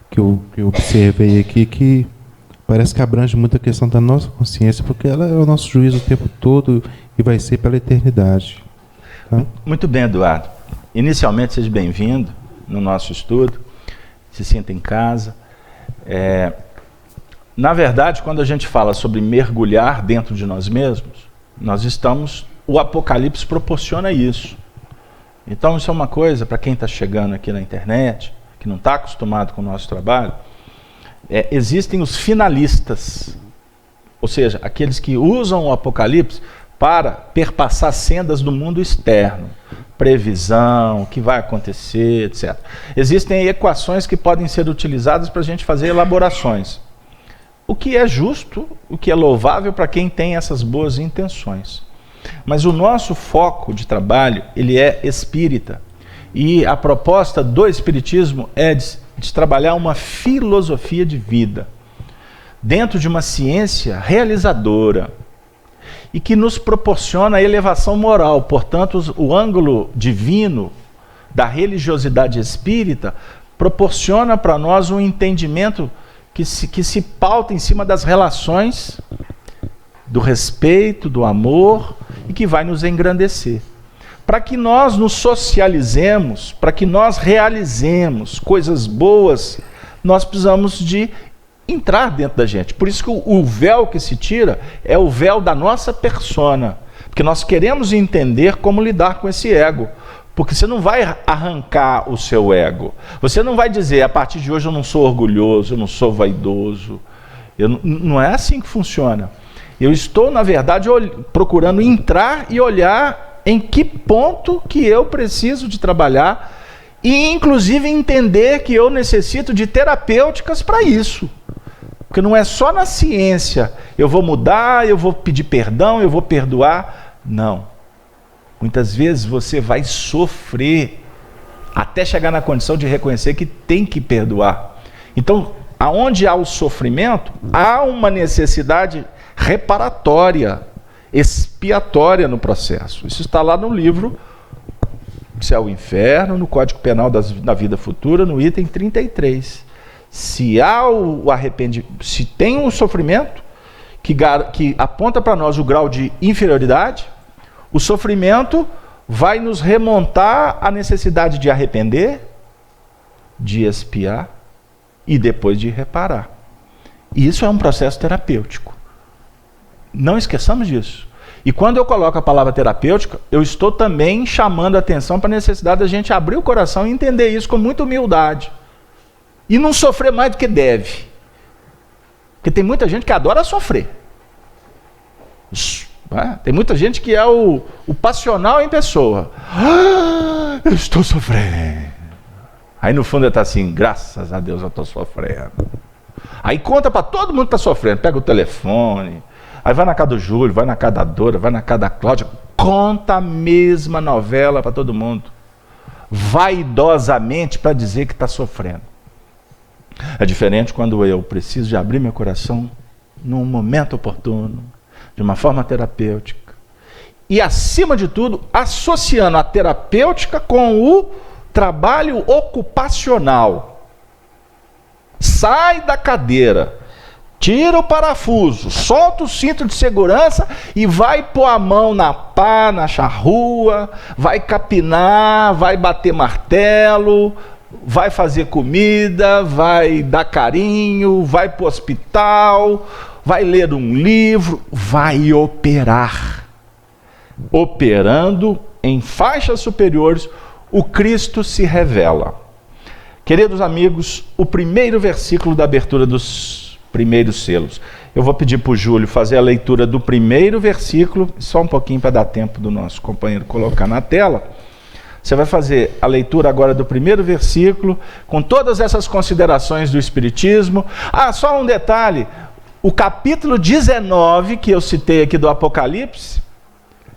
que eu observei aqui, que parece que abrange muito a questão da nossa consciência, porque ela é o nosso juízo o tempo todo e vai ser pela eternidade. Tá? Muito bem, Eduardo. Inicialmente, seja bem-vindo no nosso estudo. Se sinta em casa. Na verdade, quando a gente fala sobre mergulhar dentro de nós mesmos, o Apocalipse proporciona isso. Então, isso é uma coisa, para quem está chegando aqui na internet, que não está acostumado com o nosso trabalho, existem os finalistas, ou seja, aqueles que usam o Apocalipse para perpassar sendas do mundo externo, previsão, o que vai acontecer, etc. Existem equações que podem ser utilizadas para a gente fazer elaborações. O que é justo, o que é louvável para quem tem essas boas intenções. Mas o nosso foco de trabalho, ele é espírita. E a proposta do espiritismo é de trabalhar uma filosofia de vida, dentro de uma ciência realizadora, e que nos proporciona a elevação moral. Portanto, o ângulo divino da religiosidade espírita proporciona para nós um entendimento que se pauta em cima das relações, do respeito, do amor, e que vai nos engrandecer. Para que nós nos socializemos, para que nós realizemos coisas boas, nós precisamos de entrar dentro da gente. Por isso que o véu que se tira é o véu da nossa persona. Porque nós queremos entender como lidar com esse ego. Porque você não vai arrancar o seu ego. Você não vai dizer, a partir de hoje eu não sou orgulhoso, eu não sou vaidoso. Não é assim que funciona. Eu estou, na verdade, procurando entrar e olhar em que ponto que eu preciso de trabalhar e, inclusive, entender que eu necessito de terapêuticas para isso. Porque não é só na ciência, eu vou mudar, eu vou pedir perdão, eu vou perdoar. Não. Muitas vezes você vai sofrer até chegar na condição de reconhecer que tem que perdoar. Então, aonde há o sofrimento, há uma necessidade reparatória, expiatória no processo. Isso está lá no livro Céu e Inferno, no Código Penal da Vida Futura, no item 33. Se há o arrependimento, se tem um sofrimento que aponta para nós o grau de inferioridade, o sofrimento vai nos remontar à necessidade de arrepender, de expiar e depois de reparar. E isso é um processo terapêutico. Não esqueçamos disso. E quando eu coloco a palavra terapêutica, eu estou também chamando a atenção para a necessidade da gente abrir o coração e entender isso com muita humildade. E não sofrer mais do que deve. Porque tem muita gente que adora sofrer. Tem muita gente que é o passional em pessoa. Eu estou sofrendo. Aí no fundo ele está assim, graças a Deus eu estou sofrendo. Aí conta para todo mundo que está sofrendo. Pega o telefone, aí vai na casa do Júlio, vai na casa da Dora, vai na casa da Cláudia. Conta a mesma novela para todo mundo. Vaidosamente para dizer que está sofrendo. É diferente quando eu preciso de abrir meu coração num momento oportuno, de uma forma terapêutica. E, acima de tudo, associando a terapêutica com o trabalho ocupacional. Sai da cadeira, tira o parafuso, solta o cinto de segurança e vai pôr a mão na pá, na charrua, vai capinar, vai bater martelo, vai fazer comida, vai dar carinho, vai para o hospital, vai ler um livro, vai operar. Operando em faixas superiores, o Cristo se revela. Queridos amigos, o primeiro versículo da abertura dos primeiros selos. Eu vou pedir para o Júlio fazer a leitura do primeiro versículo, só um pouquinho para dar tempo do nosso companheiro colocar na tela. Você vai fazer a leitura agora do primeiro versículo, com todas essas considerações do Espiritismo. Ah, só um detalhe, o capítulo 19, que eu citei aqui do Apocalipse,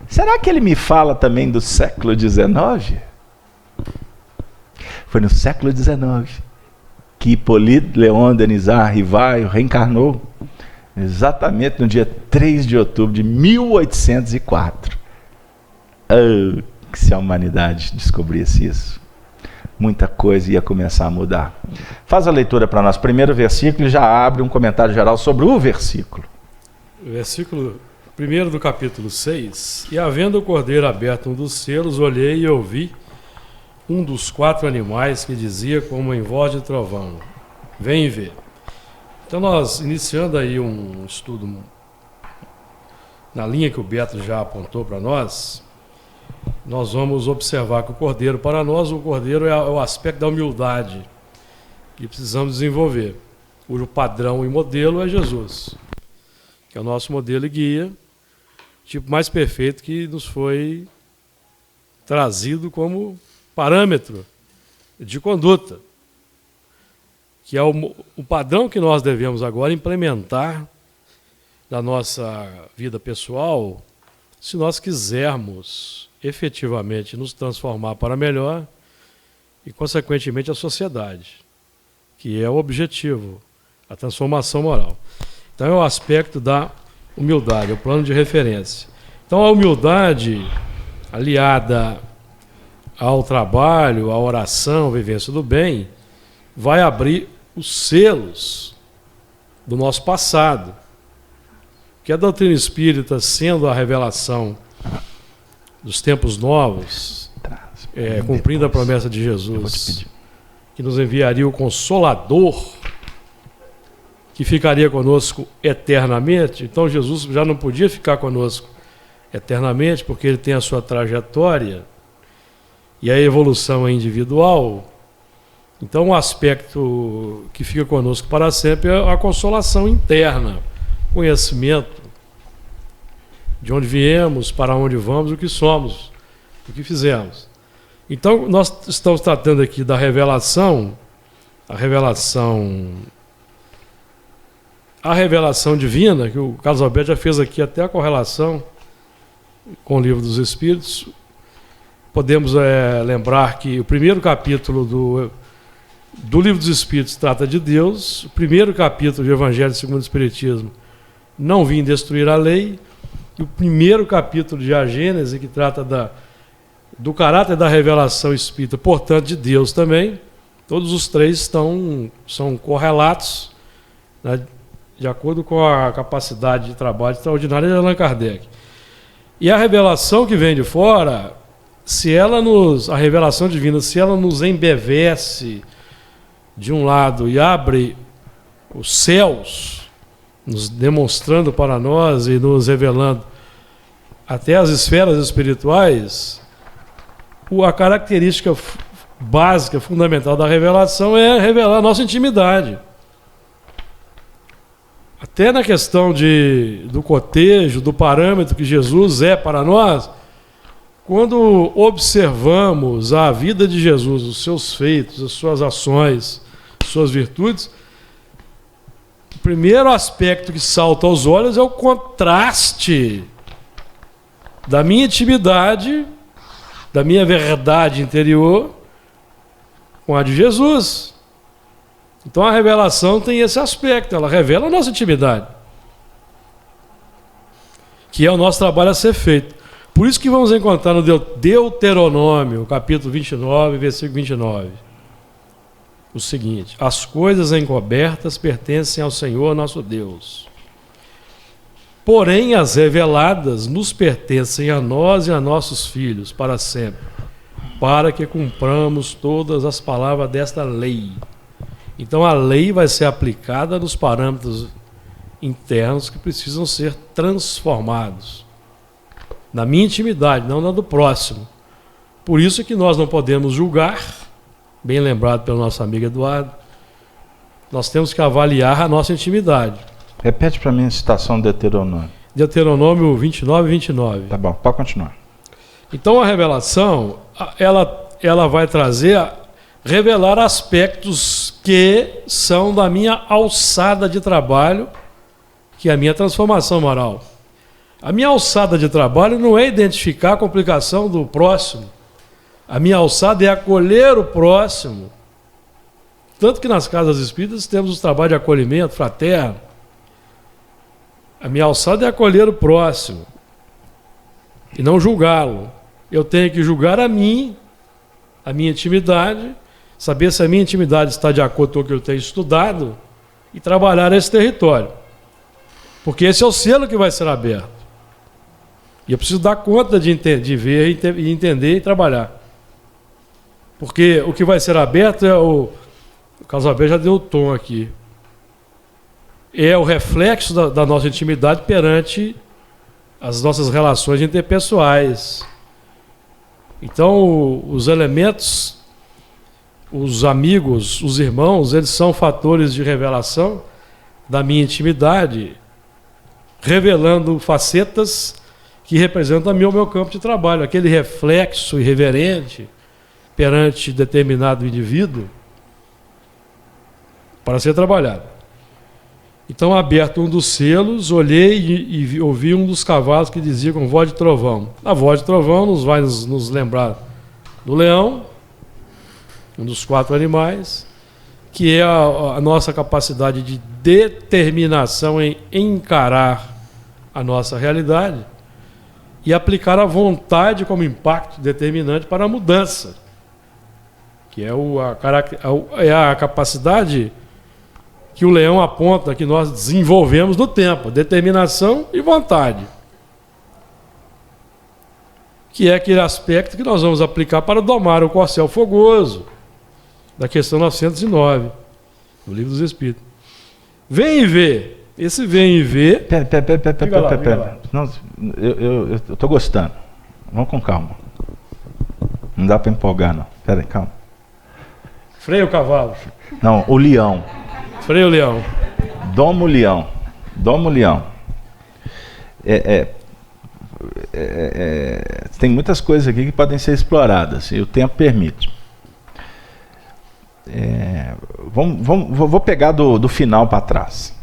será que ele me fala também do século XIX? Foi no século XIX que Hippolyte Léon Denisard Rivaio reencarnou, exatamente no dia 3 de outubro de 1804. Oh, que se a humanidade descobrisse isso, muita coisa ia começar a mudar. Faz a leitura para nós, primeiro versículo, e já abre um comentário geral sobre o versículo. Versículo 1 do capítulo 6. E havendo o cordeiro aberto um dos selos, olhei e ouvi um dos 4 animais que dizia como em voz de trovão: vem ver. Então nós, iniciando aí um estudo na linha que o Beto já apontou para nós, nós vamos observar que o cordeiro, para nós, o cordeiro é o aspecto da humildade que precisamos desenvolver, cujo padrão e modelo é Jesus, que é o nosso modelo e guia, tipo mais perfeito que nos foi trazido como parâmetro de conduta, que é o padrão que nós devemos agora implementar na nossa vida pessoal, se nós quisermos efetivamente nos transformar para melhor e, consequentemente, a sociedade, que é o objetivo, a transformação moral. Então, é o aspecto da humildade, é o plano de referência. Então, a humildade, aliada ao trabalho, à oração, à vivência do bem, vai abrir os selos do nosso passado, que a doutrina espírita, sendo a revelação dos tempos novos, cumprindo a promessa de Jesus, que nos enviaria o Consolador, que ficaria conosco eternamente. Então Jesus já não podia ficar conosco eternamente, porque ele tem a sua trajetória, e a evolução é individual. Então o aspecto que fica conosco para sempre é a consolação interna, conhecimento de onde viemos, para onde vamos, o que somos, o que fizemos. Então nós estamos tratando aqui da revelação, a revelação divina, que o Carlos Alberto já fez aqui até a correlação com o Livro dos Espíritos. Podemos lembrar que o primeiro capítulo do Livro dos Espíritos trata de Deus, o primeiro capítulo do Evangelho segundo o Espiritismo, não vim destruir a lei, e o primeiro capítulo de A Gênese, que trata do caráter da revelação espírita, portanto de Deus também. Todos os três são correlatos, né, de acordo com a capacidade de trabalho extraordinária de Allan Kardec. E a revelação que vem de fora, a revelação divina, se ela nos embevece de um lado e abre os céus, nos demonstrando para nós e nos revelando até as esferas espirituais, a característica básica, fundamental da revelação é revelar a nossa intimidade. Até na questão do cotejo, do parâmetro que Jesus é para nós, quando observamos a vida de Jesus, os seus feitos, as suas ações, suas virtudes, o primeiro aspecto que salta aos olhos é o contraste da minha intimidade, da minha verdade interior com a de Jesus. Então a revelação tem esse aspecto, ela revela a nossa intimidade, que é o nosso trabalho a ser feito. Por isso que vamos encontrar no Deuteronômio, capítulo 29, versículo 29, o seguinte: as coisas encobertas pertencem ao Senhor nosso Deus, porém as reveladas nos pertencem a nós e a nossos filhos para sempre, para que cumpramos todas as palavras desta lei. Então a lei vai ser aplicada nos parâmetros internos que precisam ser transformados, na minha intimidade, não na do próximo. Por isso que nós não podemos julgar, bem lembrado pelo nosso amigo Eduardo, nós temos que avaliar a nossa intimidade. Repete para mim a citação de Deuteronômio. Deuteronômio 29, 29. Tá bom, pode continuar. Então a revelação, ela vai revelar aspectos que são da minha alçada de trabalho, que é a minha transformação moral. A minha alçada de trabalho não é identificar a complicação do próximo. A minha alçada é acolher o próximo. Tanto que nas casas espíritas temos os trabalhos de acolhimento fraterno. A minha alçada é acolher o próximo e não julgá-lo. Eu tenho que julgar a minha intimidade, saber se a minha intimidade está de acordo com o que eu tenho estudado e trabalhar esse território. Porque esse é o selo que vai ser aberto. E eu preciso dar conta de ver e entender e trabalhar. Porque o que vai ser aberto é o Carlos Alberto já deu o tom aqui. É o reflexo da nossa intimidade perante as nossas relações interpessoais. Então, os elementos, os amigos, os irmãos, eles são fatores de revelação da minha intimidade, revelando facetas que representam o meu campo de trabalho, aquele reflexo irreverente perante determinado indivíduo para ser trabalhado. Então, aberto um dos selos, olhei e ouvi um dos cavalos que dizia com voz de trovão. A voz de trovão vai nos lembrar do leão, um dos 4 animais, que é a nossa capacidade de determinação em encarar a nossa realidade e aplicar a vontade como impacto determinante para a mudança, que é a capacidade que o leão aponta que nós desenvolvemos no tempo, determinação e vontade, que é aquele aspecto que nós vamos aplicar para domar o corcel fogoso, da questão 909, do Livro dos Espíritos. Vem e vê. Esse vem e vê... Pera. Não, eu estou gostando. Vamos com calma. Não dá para empolgar, não. Pera aí, calma. Freia o cavalo. Não, o leão. Freia o leão. Doma o leão. Tem muitas coisas aqui que podem ser exploradas, e o tempo permite. Vou pegar do final para trás.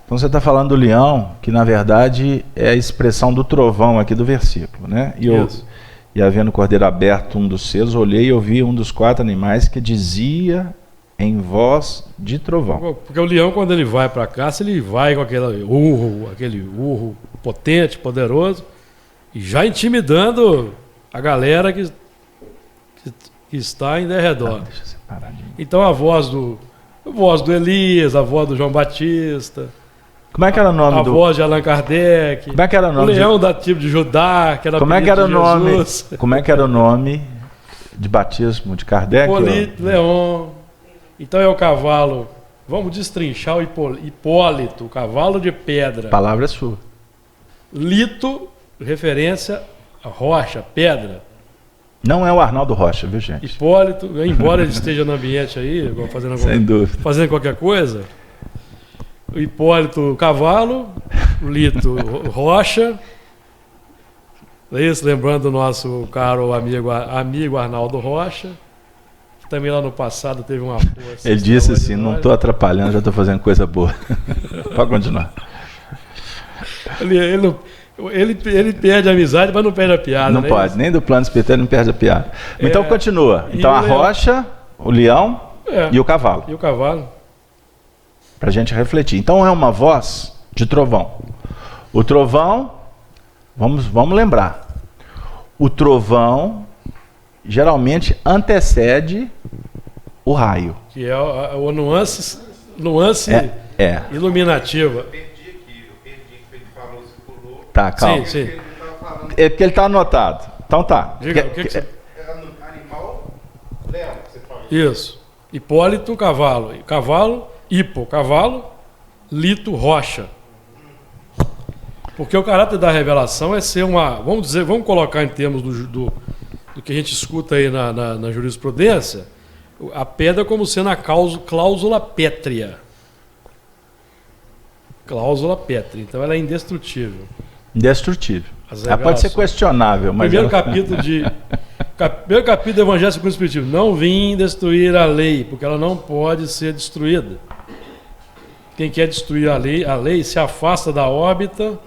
Então você está falando do leão, que na verdade é a expressão do trovão aqui do versículo, né? E havendo o cordeiro aberto um dos selos, olhei e ouvi um dos 4 animais que dizia em voz de trovão. Porque o leão, quando ele vai para a caça, ele vai com aquele urro potente, poderoso, e já intimidando a galera que está em derredor. Deixa eu separar. Então a voz do Elias, a voz do João Batista, como é que era o nome a voz de Allan Kardec, como é que era o nome o leão da tribo de Judá, que era como é que era o nome? Jesus. Como é que era o nome de batismo de Kardec? Hipólito, Leão. Então é o cavalo. Vamos destrinchar o Hipólito, o cavalo de pedra. A palavra é sua. Lito, referência a rocha, pedra. Não é o Arnaldo Rocha, viu, gente? Hipólito, embora ele esteja no ambiente aí, sem dúvida, fazendo qualquer coisa. O Hipólito, cavalo. O Lito, rocha. É isso, lembrando do nosso caro amigo Arnaldo Rocha, que também lá no passado teve uma força. Ele disse assim: não estou atrapalhando, já estou fazendo coisa boa. Pode continuar. Ele perde a amizade, mas não perde a piada. Não pode, nem do plano espiritual ele não perde a piada. Então continua. Então a rocha, o leão e o cavalo. E o cavalo. Para a gente refletir. Então é uma voz de trovão. O trovão, vamos lembrar. O trovão geralmente antecede o raio. Que é a nuance iluminativa. Tá, calma. Sim. É porque ele está anotado. Então tá. Diga, o que você... Animal, leão, você fala. Isso. Hipólito, cavalo. Cavalo, hipo, cavalo, lito, rocha. Porque o caráter da revelação é ser vamos colocar em termos do que a gente escuta aí na jurisprudência, A pedra como sendo a cláusula pétrea. Cláusula pétrea. Então ela é indestrutível. Indestrutível. Ela pode ser questionável, mas... Primeiro capítulo do Evangelho segundo o Espiritismo. Não vim destruir a lei, porque ela não pode ser destruída. Quem quer destruir a lei se afasta da órbita,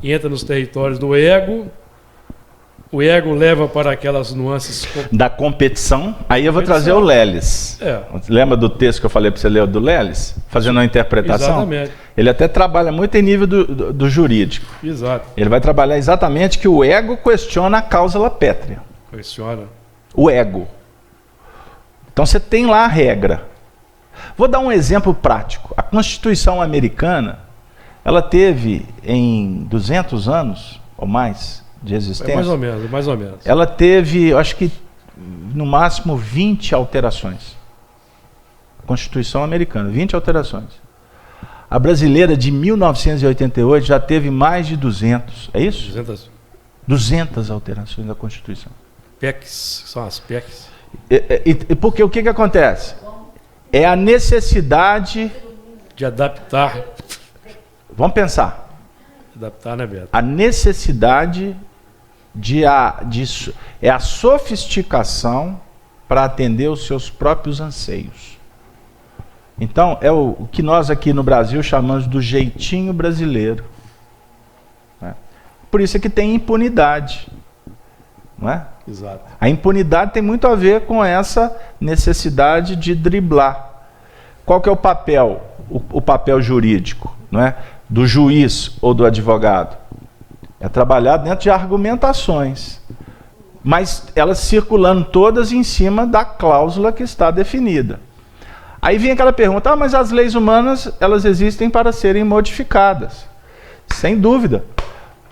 entra nos territórios do ego. O ego leva para aquelas nuances da competição. Aí eu vou trazer o Leles. Lembra do texto que eu falei para você ler do Leles? Fazendo uma interpretação? Exatamente. Ele até trabalha muito em nível do jurídico. Exato. Ele vai trabalhar exatamente que o ego questiona a cláusula pétrea. Questiona. O ego. Então você tem lá a regra. Vou dar um exemplo prático. A Constituição americana, ela teve em 200 anos ou mais de existência. Mais ou menos. Ela teve, eu acho que no máximo 20 alterações. A Constituição americana, 20 alterações. A brasileira de 1988 já teve mais de 200. É isso? 200 alterações da Constituição. PECs, são as PECs. Porque o que acontece? É a necessidade de adaptar. Vamos pensar. Adaptar, né, Beto? A necessidade é a sofisticação para atender os seus próprios anseios. Então, é o que nós aqui no Brasil chamamos do jeitinho brasileiro. Né? Por isso é que tem impunidade. Não é? Exato. A impunidade tem muito a ver com essa necessidade de driblar. Qual que é o papel? O papel jurídico, não é? Do juiz ou do advogado? É trabalhar dentro de argumentações, mas elas circulando todas em cima da cláusula que está definida. Aí vem aquela pergunta, mas as leis humanas, elas existem para serem modificadas. Sem dúvida,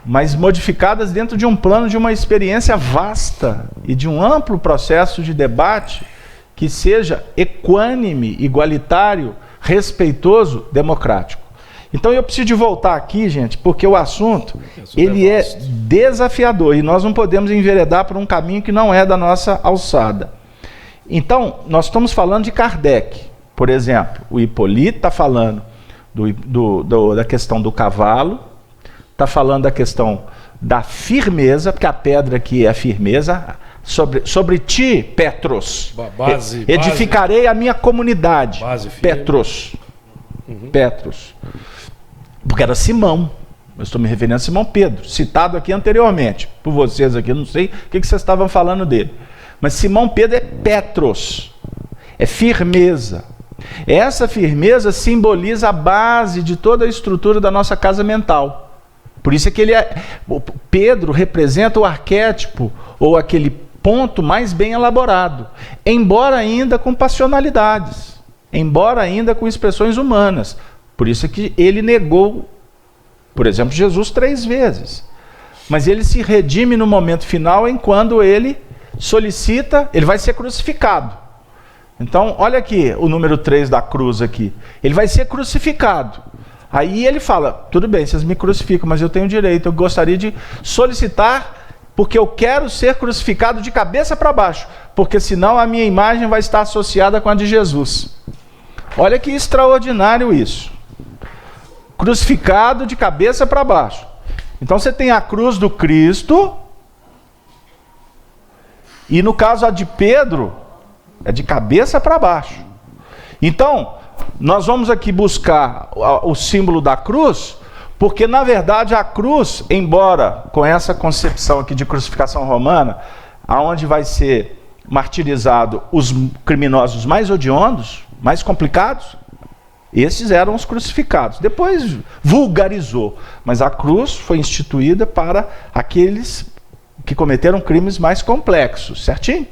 mas modificadas dentro de um plano de uma experiência vasta e de um amplo processo de debate que seja equânime, igualitário, respeitoso, democrático. Então eu preciso de voltar aqui, gente, porque o assunto ele é desafiador e nós não podemos enveredar por um caminho que não é da nossa alçada. Então, nós estamos falando de Kardec, por exemplo. O Hipólito está falando da questão do cavalo, está falando da questão da firmeza, porque a pedra aqui é a firmeza. Sobre ti, Petros, edificarei a minha comunidade. Petros. Petros. Porque era Simão. Eu estou me referindo a Simão Pedro, citado aqui anteriormente. Por vocês aqui, eu não sei o que vocês estavam falando dele. Mas Simão Pedro é Petros. É firmeza. Essa firmeza simboliza a base de toda a estrutura da nossa casa mental. Por isso é que Pedro representa o arquétipo, ou aquele ponto mais bem elaborado, embora ainda com passionalidades, embora ainda com expressões humanas. Por isso é que ele negou, por exemplo, Jesus 3 vezes. Mas ele se redime no momento final, em quando ele solicita, ele vai ser crucificado. Então, olha aqui o número 3 da cruz aqui. Ele vai ser crucificado. Aí ele fala, tudo bem, vocês me crucificam, mas eu tenho direito, eu gostaria de solicitar, porque eu quero ser crucificado de cabeça para baixo, porque senão a minha imagem vai estar associada com a de Jesus. Olha que extraordinário isso. Crucificado de cabeça para baixo. Então você tem a cruz do Cristo, e no caso a de Pedro, é de cabeça para baixo. Então, nós vamos aqui buscar o símbolo da cruz, porque na verdade a cruz, embora com essa concepção aqui de crucificação romana, aonde vai ser martirizado os criminosos mais odiondos, mais complicados, esses eram os crucificados. Depois vulgarizou, mas a cruz foi instituída para aqueles que cometeram crimes mais complexos, certinho?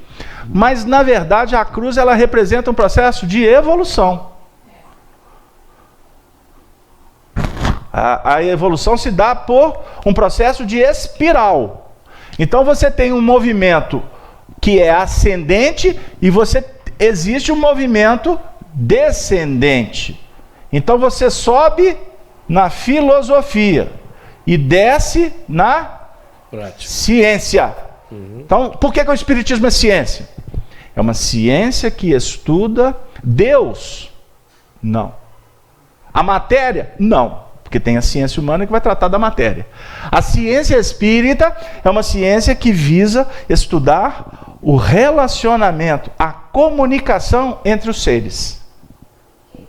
Mas na verdade a cruz ela representa um processo de evolução. A evolução se dá por um processo de espiral. Então você tem um movimento que é ascendente e existe um movimento descendente. Então você sobe na filosofia e desce na prática. Ciência. Então, por que o Espiritismo é ciência? É uma ciência que estuda Deus? Não. A matéria? Não. Porque tem a ciência humana que vai tratar da matéria. A ciência espírita é uma ciência que visa estudar o relacionamento, a comunicação entre os seres,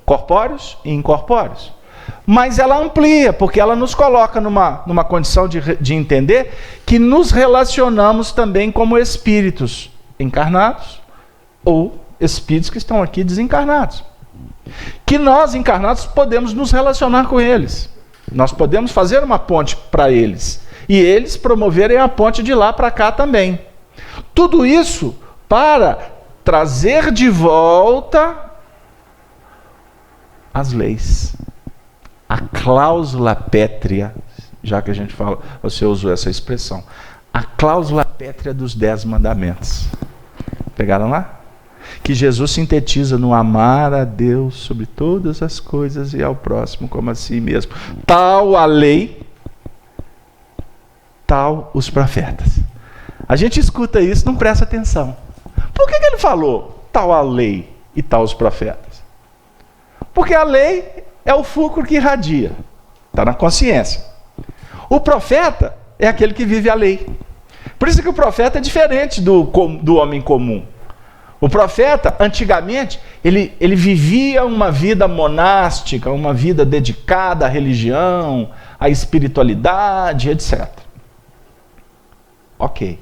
corpóreos e incorpóreos. Mas ela amplia, porque ela nos coloca numa condição de entender que nos relacionamos também como espíritos encarnados ou espíritos que estão aqui desencarnados. Que nós, encarnados, podemos nos relacionar com eles. Nós podemos fazer uma ponte para eles. E eles promoverem a ponte de lá para cá também. Tudo isso para trazer de volta as leis. A cláusula pétrea, já que a gente fala, você usou essa expressão. A cláusula pétrea dos 10 mandamentos. Pegaram lá? Que Jesus sintetiza no amar a Deus sobre todas as coisas e ao próximo como a si mesmo. Tal a lei, tal os profetas. A gente escuta isso, não presta atenção. Por que ele falou tal a lei e tal os profetas? Porque a lei é o fulcro que irradia, está na consciência. O profeta é aquele que vive a lei. Por isso que o profeta é diferente do homem comum. O profeta, antigamente, ele vivia uma vida monástica, uma vida dedicada à religião, à espiritualidade, etc. Ok.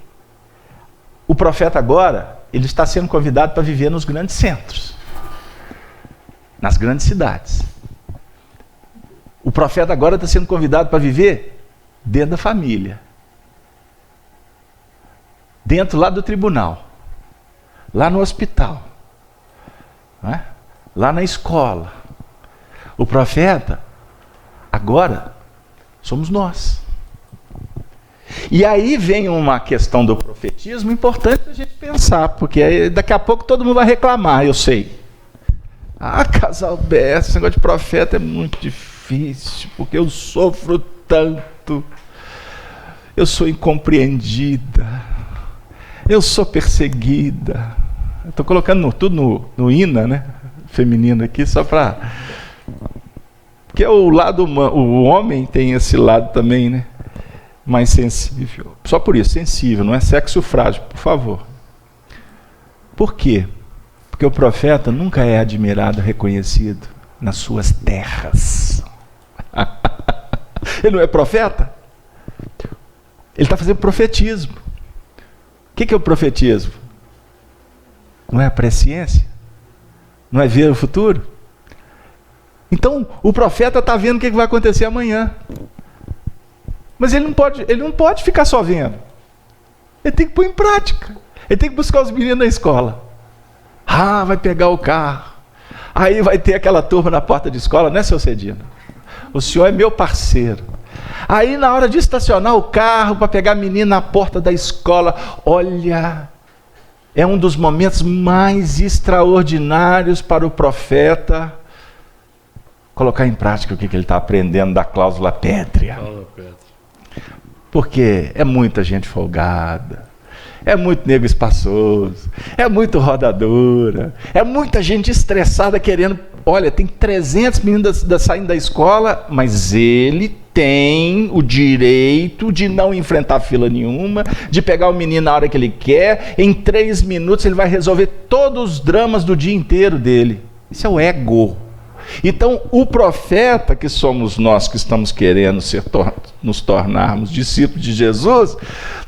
O profeta agora, ele está sendo convidado para viver nos grandes centros, nas grandes cidades. O profeta agora está sendo convidado para viver dentro da família, dentro lá do tribunal, lá no hospital, não é? Lá na escola. O profeta, agora, somos nós. E aí vem uma questão do profetismo importante a gente pensar, porque aí daqui a pouco todo mundo vai reclamar, eu sei. Ah, Casalberto, esse negócio de profeta é muito difícil, porque eu sofro tanto, eu sou incompreendida, eu sou perseguida. Estou colocando tudo no INA, né? Feminino aqui, só para... Porque o lado humano, o homem tem esse lado também, né? Mais sensível. Só por isso, sensível, não é sexo frágil, por favor. Por quê? Porque o profeta nunca é admirado, reconhecido nas suas terras. Ele não é profeta? Ele está fazendo profetismo. O que é o profetismo? Não é a presciência? Não é ver o futuro? Então, o profeta está vendo o que vai acontecer amanhã. Mas ele não pode ficar só vendo. Ele tem que pôr em prática. Ele tem que buscar os meninos na escola. Ah, vai pegar o carro. Aí vai ter aquela turma na porta de escola, né, seu Cedino? O senhor é meu parceiro. Aí na hora de estacionar o carro para pegar a menina na porta da escola, olha, é um dos momentos mais extraordinários para o profeta colocar em prática o que ele está aprendendo da cláusula pétrea. Porque é muita gente folgada, é muito nego espaçoso, é muito rodadora, é muita gente estressada querendo... Olha, tem 300 meninos saindo da escola, mas ele tem o direito de não enfrentar fila nenhuma, de pegar o menino na hora que ele quer, em 3 minutos ele vai resolver todos os dramas do dia inteiro dele. Isso é o ego. Então, o profeta, que somos nós que estamos querendo nos tornarmos discípulos de Jesus,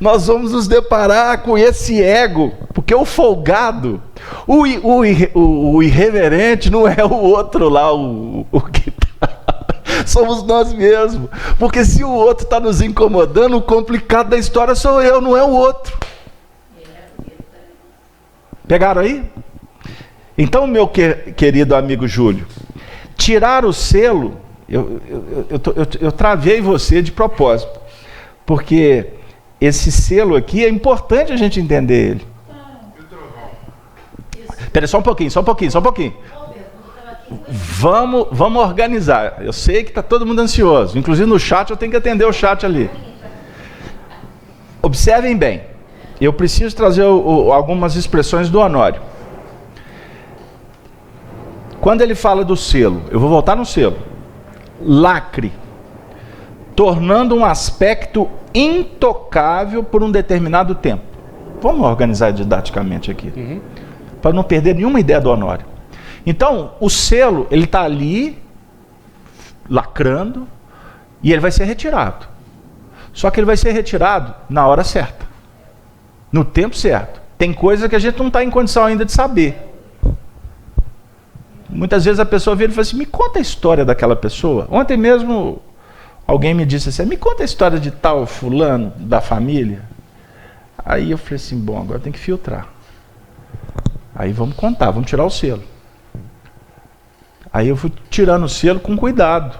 nós vamos nos deparar com esse ego, porque o folgado, o irreverente não é o outro lá, o que tá. Somos nós mesmos, porque se o outro está nos incomodando, o complicado da história sou eu, não é o outro. Pegaram aí? Então, meu querido amigo Júlio, tirar o selo, eu travei você de propósito, porque esse selo aqui é importante a gente entender ele. Espera só um pouquinho. Vamos organizar. Eu sei que está todo mundo ansioso, inclusive no chat eu tenho que atender o chat ali. Observem bem, eu preciso trazer algumas expressões do Honório. Quando ele fala do selo, eu vou voltar no selo. Lacre, tornando um aspecto intocável por um determinado tempo. Vamos organizar didaticamente aqui, para não perder nenhuma ideia do Honório. Então, o selo, ele está ali, lacrando, e ele vai ser retirado. Só que ele vai ser retirado na hora certa, no tempo certo. Tem coisa que a gente não está em condição ainda de saber. Muitas vezes a pessoa vira e fala assim, me conta a história daquela pessoa. Ontem mesmo alguém me disse assim, me conta a história de tal fulano da família. Aí eu falei assim, bom, agora tem que filtrar. Aí vamos contar, vamos tirar o selo. Aí eu fui tirando o selo com cuidado.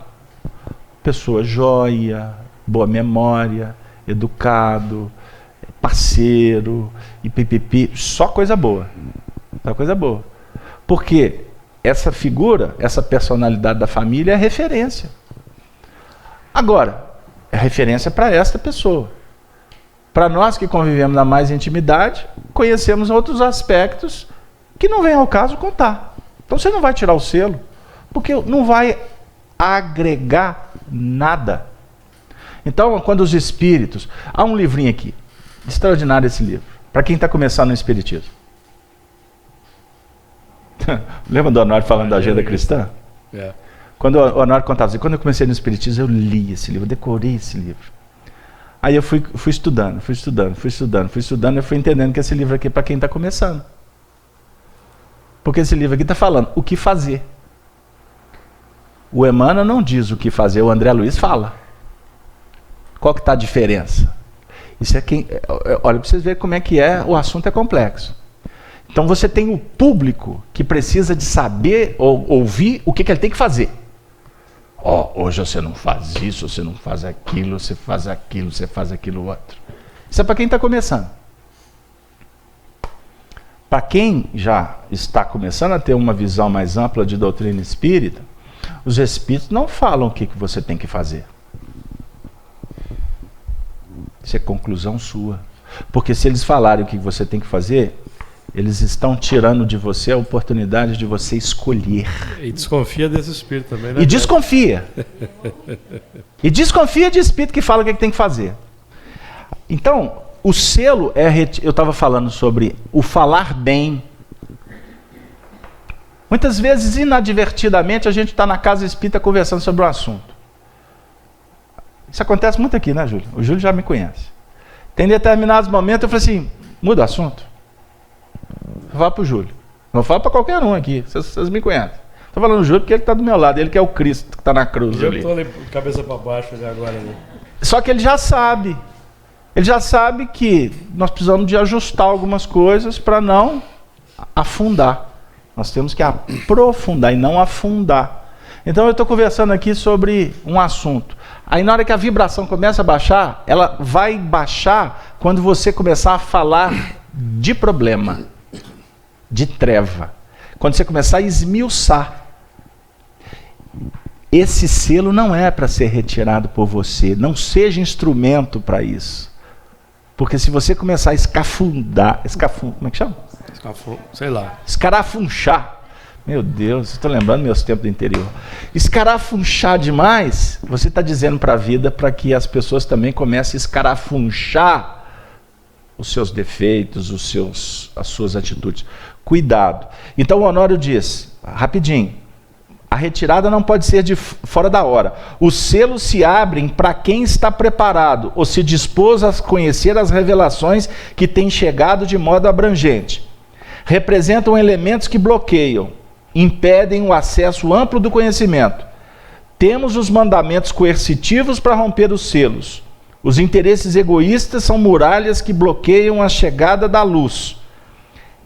Pessoa joia, boa memória, educado, parceiro, e pipipi, só coisa boa. Só coisa boa. Porque essa figura, essa personalidade da família é referência. Agora, é referência para esta pessoa. Para nós que convivemos na mais intimidade, conhecemos outros aspectos que não vem ao caso contar. Então você não vai tirar o selo, porque não vai agregar nada. Então, quando os espíritos... Há um livrinho aqui, extraordinário esse livro, para quem está começando no espiritismo. Lembra do Honório falando da agenda cristã? É. Quando o Honório contava assim, quando eu comecei no espiritismo, eu li esse livro, eu decorei esse livro. Aí eu fui estudando, eu fui entendendo que esse livro aqui é para quem está começando. Porque esse livro aqui está falando o que fazer. O Emmanuel não diz o que fazer, o André Luiz fala. Qual que está a diferença? Isso é quem, olha, para vocês verem como é que o assunto é complexo. Então você tem o público que precisa de saber ou ouvir o que ele tem que fazer. Hoje você não faz isso, você não faz aquilo, você faz aquilo, você faz aquilo outro. Isso é para quem está começando. Para quem já está começando a ter uma visão mais ampla de doutrina espírita, os espíritos não falam o que você tem que fazer. Isso é conclusão sua. Porque se eles falarem o que você tem que fazer, eles estão tirando de você a oportunidade de você escolher. E desconfia desse espírito também, né? E desconfia. E desconfia de espírito que fala o que tem que fazer. Então, o selo eu estava falando sobre o falar bem. Muitas vezes, inadvertidamente, a gente está na casa espírita conversando sobre um assunto. Isso acontece muito aqui, né, Júlio? O Júlio já me conhece. Tem determinados momentos eu falei assim, muda o assunto. Eu falo para o Júlio. Não falo para qualquer um aqui, vocês me conhecem. Estou falando do Júlio porque ele está do meu lado, ele que é o Cristo que está na cruz ali. Eu estou ali cabeça para baixo ali agora. Ali. Só que ele já sabe. Ele já sabe que nós precisamos de ajustar algumas coisas para não afundar. Nós temos que aprofundar e não afundar. Então eu estou conversando aqui sobre um assunto. Aí na hora que a vibração começa a baixar, ela vai baixar quando você começar a falar de problema, de treva. Quando você começar a esmiuçar. Esse selo não é para ser retirado por você. Não seja instrumento para isso. Porque se você começar a escafundar... como é que chama? Sei lá. Escarafunchar. Meu Deus, estou lembrando meus tempos do interior. Escarafunchar demais, você está dizendo para a vida para que as pessoas também comecem a escarafunchar os seus defeitos, as suas atitudes. Cuidado. Então o Honório diz, rapidinho, a retirada não pode ser de fora da hora. Os selos se abrem para quem está preparado ou se dispôs a conhecer as revelações que têm chegado de modo abrangente. Representam elementos que bloqueiam, impedem o acesso amplo do conhecimento. Temos os mandamentos coercitivos para romper os selos. Os interesses egoístas são muralhas que bloqueiam a chegada da luz.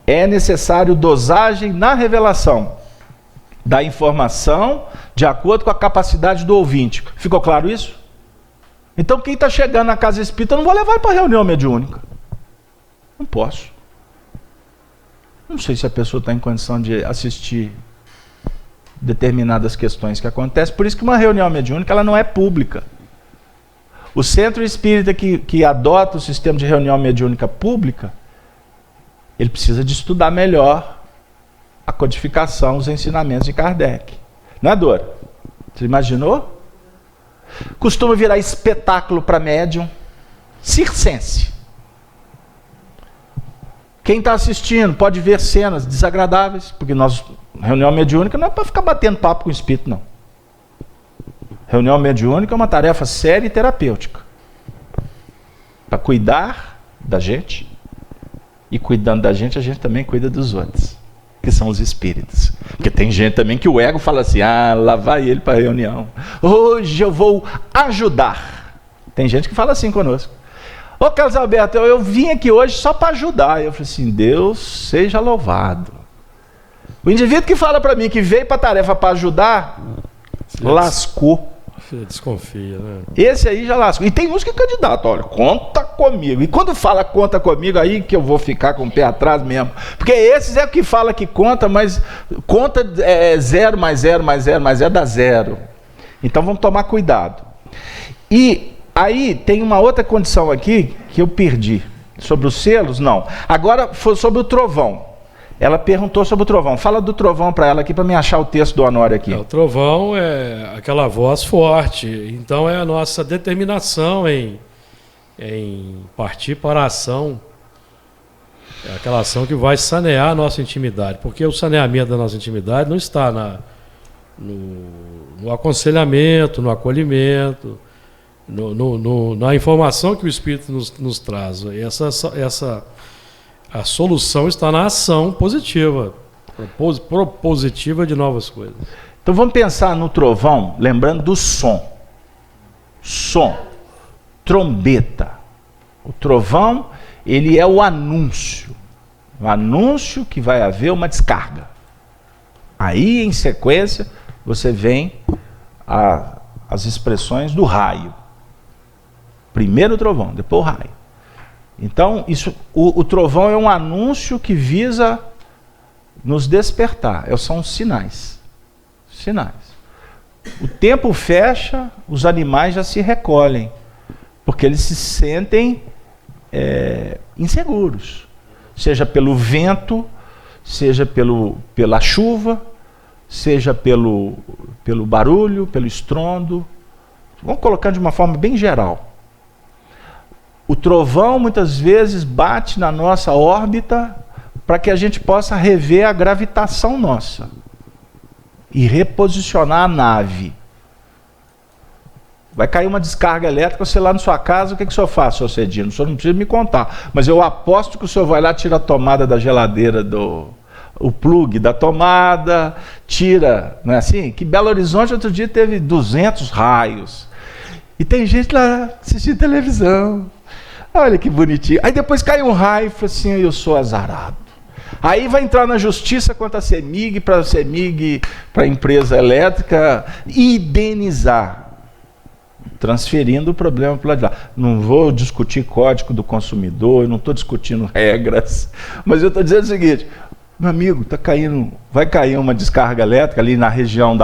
É necessário dosagem na revelação da informação de acordo com a capacidade do ouvinte. Ficou claro isso? Então quem está chegando na casa espírita, eu não vou levar para a reunião mediúnica. Não posso. Não sei se a pessoa está em condição de assistir determinadas questões que acontecem. Por isso que uma reunião mediúnica ela não é pública. O centro espírita que adota o sistema de reunião mediúnica pública, ele precisa de estudar melhor a codificação, os ensinamentos de Kardec. Não é, Dora? Você imaginou? Costuma virar espetáculo para médium, circense. Quem está assistindo pode ver cenas desagradáveis, porque reunião mediúnica não é para ficar batendo papo com o espírito, não. Reunião mediúnica é uma tarefa séria e terapêutica. Para cuidar da gente, e cuidando da gente, a gente também cuida dos outros, que são os espíritos. Porque tem gente também que o ego fala assim, lá vai ele para a reunião. Hoje eu vou ajudar. Tem gente que fala assim conosco. Ô Carlos Alberto, eu vim aqui hoje só para ajudar. Eu falei assim, Deus seja louvado. O indivíduo que fala para mim que veio para a tarefa para ajudar, lascou. Desconfia, né? Esse aí já lascou. E tem uns que candidatam, olha, conta comigo. E quando fala conta comigo, aí que eu vou ficar com o pé atrás mesmo. Porque esses é o que fala que conta, mas conta é 0 mais 0 mais 0 mais 0 dá 0. Então vamos tomar cuidado. E aí tem uma outra condição aqui que eu perdi. Sobre os selos, não. Agora foi sobre o trovão. Ela perguntou sobre o trovão. Fala do trovão para ela aqui, para me achar o texto do Honório aqui. O trovão é aquela voz forte. Então é a nossa determinação em partir para a ação. É aquela ação que vai sanear a nossa intimidade. Porque o saneamento da nossa intimidade não está no aconselhamento, no acolhimento, na informação que o Espírito nos traz. A solução está na ação positiva, propositiva de novas coisas. Então vamos pensar no trovão, lembrando do som. Som, trombeta. O trovão, ele é o anúncio. O anúncio que vai haver uma descarga. Aí, em sequência, você vem as expressões do raio. Primeiro o trovão, depois o raio. Então, o trovão é um anúncio que visa nos despertar. São sinais. Sinais. O tempo fecha, os animais já se recolhem, porque eles se sentem inseguros. Seja pelo vento, seja pela chuva, seja pelo barulho, pelo estrondo. Vamos colocar de uma forma bem geral. O trovão muitas vezes bate na nossa órbita para que a gente possa rever a gravitação nossa e reposicionar a nave. Vai cair uma descarga elétrica, você lá na sua casa, o que o senhor faz, senhor Cedino? O senhor não precisa me contar, mas eu aposto que o senhor vai lá, tira a tomada da geladeira, o plug da tomada, tira, não é assim? Que Belo Horizonte outro dia teve 200 raios. E tem gente lá assistindo televisão. Olha que bonitinho. Aí depois cai um raio e fala assim, eu sou azarado. Aí vai entrar na justiça contra a CEMIG, para a empresa elétrica, indenizar, transferindo o problema para o lado de lá. Não vou discutir código do consumidor, eu não estou discutindo regras, mas eu estou dizendo o seguinte, meu amigo, vai cair uma descarga elétrica ali na região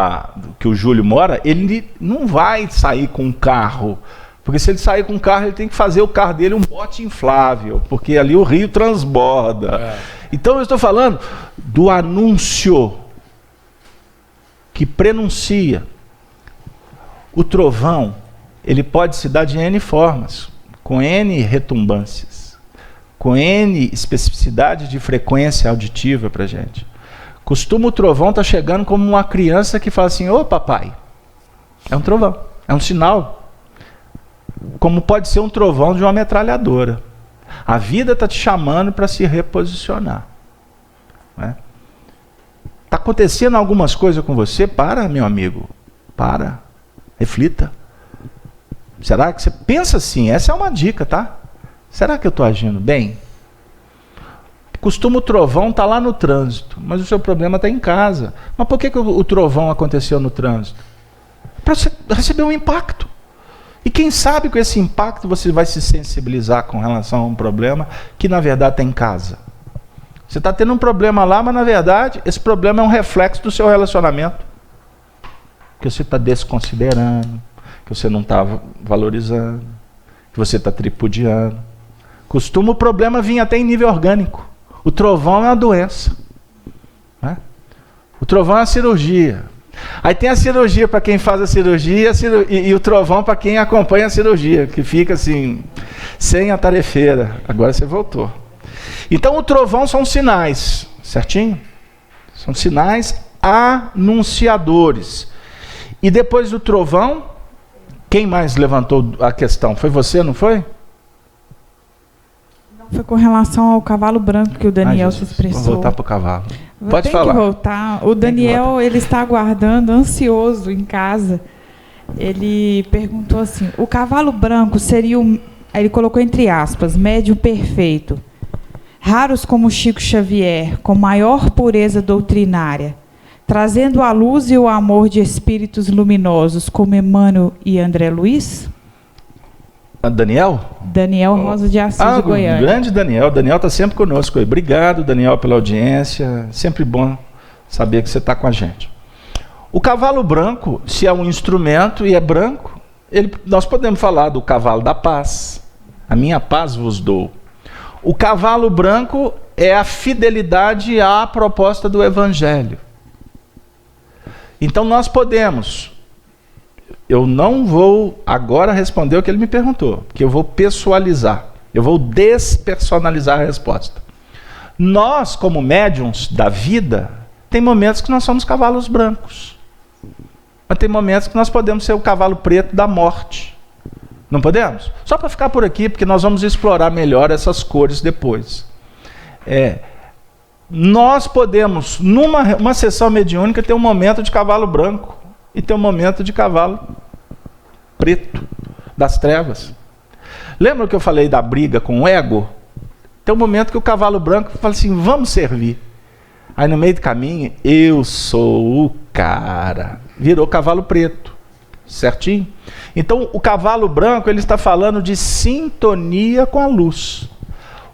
que o Júlio mora, ele não vai sair com um carro. Porque se ele sair com um carro, ele tem que fazer o carro dele um bote inflável, porque ali o rio transborda. Então eu estou falando do anúncio que prenuncia. O trovão, ele pode se dar de N formas, com N retumbâncias, com N especificidade de frequência auditiva para a gente. Costuma o trovão estar chegando como uma criança que fala assim, ô papai, é um trovão, é um sinal. Como pode ser um trovão de uma metralhadora. A vida está te chamando para se reposicionar. Está acontecendo algumas coisas com você? Para, meu amigo. Para. Reflita. Será que você pensa assim? Essa é uma dica, tá? Será que eu estou agindo bem? Costuma o trovão estar lá no trânsito, mas o seu problema está em casa. Mas por que o trovão aconteceu no trânsito? Para você receber um impacto. E quem sabe com esse impacto você vai se sensibilizar com relação a um problema que na verdade está em casa. Você está tendo um problema lá, mas na verdade esse problema é um reflexo do seu relacionamento. Que você está desconsiderando, que você não está valorizando. que você está tripudiando. Costuma o problema vir até em nível orgânico. O trovão é uma doença. Né? O trovão é uma cirurgia. Aí tem a cirurgia para quem faz a cirurgia e o trovão para quem acompanha a cirurgia, que fica assim, sem a tarefeira. Agora você voltou. Então o trovão são sinais, certinho? São sinais anunciadores. E depois do trovão, quem mais levantou a questão? Foi você, não foi? Não, foi com relação ao cavalo branco que o Daniel se expressou. Vamos voltar para o cavalo. Pode falar. Tem que voltar. O Daniel, ele está aguardando, ansioso em casa. Ele perguntou assim, o cavalo branco seria ele colocou entre aspas, médium perfeito. Raros como Chico Xavier, com maior pureza doutrinária, trazendo a luz e o amor de espíritos luminosos, como Emmanuel e André Luiz? Daniel? Daniel Rosa de Assis, de Goiânia. Grande Daniel. Daniel está sempre conosco aí. Obrigado, Daniel, pela audiência. Sempre bom saber que você está com a gente. O cavalo branco, se é um instrumento e é branco, nós podemos falar do cavalo da paz. A minha paz vos dou. O cavalo branco é a fidelidade à proposta do Evangelho. Então nós podemos... Eu não vou agora responder o que ele me perguntou, porque eu vou pessoalizar, eu vou despersonalizar a resposta. Nós, como médiuns da vida, tem momentos que nós somos cavalos brancos, mas tem momentos que nós podemos ser o cavalo preto da morte. Não podemos? Só para ficar por aqui, porque nós vamos explorar melhor essas cores depois. Nós podemos, numa sessão mediúnica, ter um momento de cavalo branco e ter um momento de cavalo preto, das trevas. Lembra que eu falei da briga com o ego? Tem um momento que o cavalo branco fala assim, vamos servir. Aí no meio do caminho, eu sou o cara. Virou cavalo preto. Certinho? Então o cavalo branco, ele está falando de sintonia com a luz.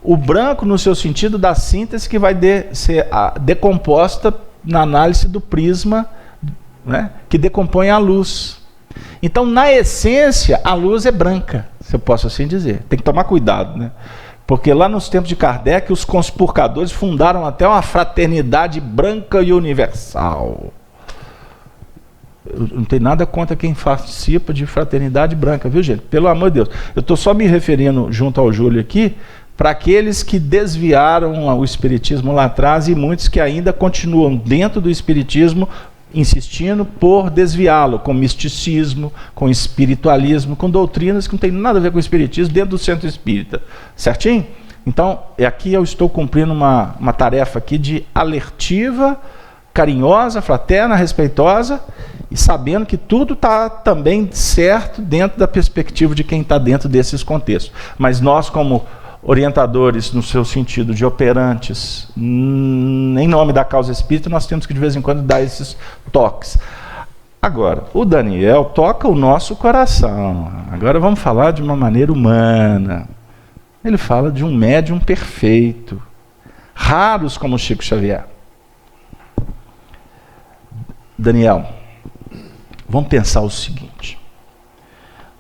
O branco no seu sentido da síntese que vai ser decomposta na análise do prisma, né, que decompõe a luz. Então, na essência, a luz é branca, se eu posso assim dizer. Tem que tomar cuidado, né? Porque lá nos tempos de Kardec, os conspurcadores fundaram até uma fraternidade branca e universal. Eu não tenho nada contra quem participa de fraternidade branca, viu, gente? Pelo amor de Deus. Eu estou só me referindo, junto ao Júlio aqui, para aqueles que desviaram o espiritismo lá atrás e muitos que ainda continuam dentro do espiritismo insistindo por desviá-lo com misticismo, com espiritualismo, com doutrinas que não tem nada a ver com o espiritismo dentro do centro espírita. Certinho? Então, aqui eu estou cumprindo uma tarefa aqui de alertiva, carinhosa, fraterna, respeitosa, e sabendo que tudo está também certo dentro da perspectiva de quem está dentro desses contextos. Mas nós, como orientadores no seu sentido de operantes, em nome da causa espírita, nós temos que de vez em quando dar esses toques. Agora, o Daniel toca o nosso coração. Agora vamos falar de uma maneira humana. Ele fala de um médium perfeito, raros como Chico Xavier. Daniel, vamos pensar o seguinte: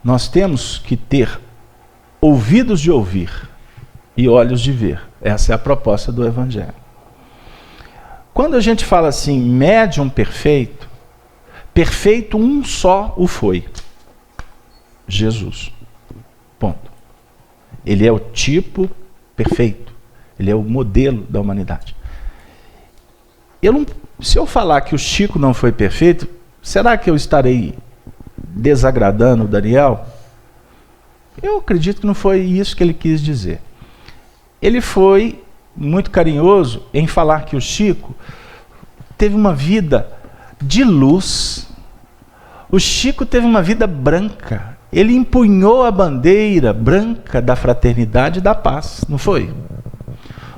nós temos que ter ouvidos de ouvir e olhos de ver. Essa é a proposta do Evangelho. Quando a gente fala assim, médium perfeito, perfeito um só o foi: Jesus. Ponto. Ele é o tipo perfeito. Ele é o modelo da humanidade. Se eu falar que o Chico não foi perfeito, será que eu estarei desagradando o Daniel? Eu acredito que não foi isso que ele quis dizer. Ele foi muito carinhoso em falar que o Chico teve uma vida de luz. O Chico teve uma vida branca. Ele empunhou a bandeira branca da fraternidade e da paz, não foi?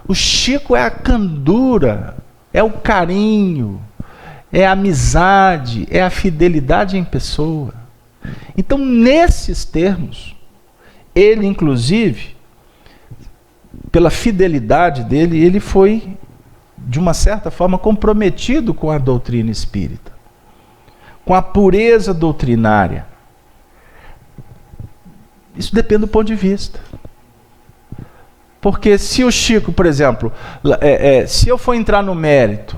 O Chico é a candura, é o carinho, é a amizade, é a fidelidade em pessoa. Então, nesses termos, ele, inclusive, pela fidelidade dele, ele foi, de uma certa forma, comprometido com a doutrina espírita, com a pureza doutrinária. Isso depende do ponto de vista. Porque se o Chico, por exemplo, se eu for entrar no mérito,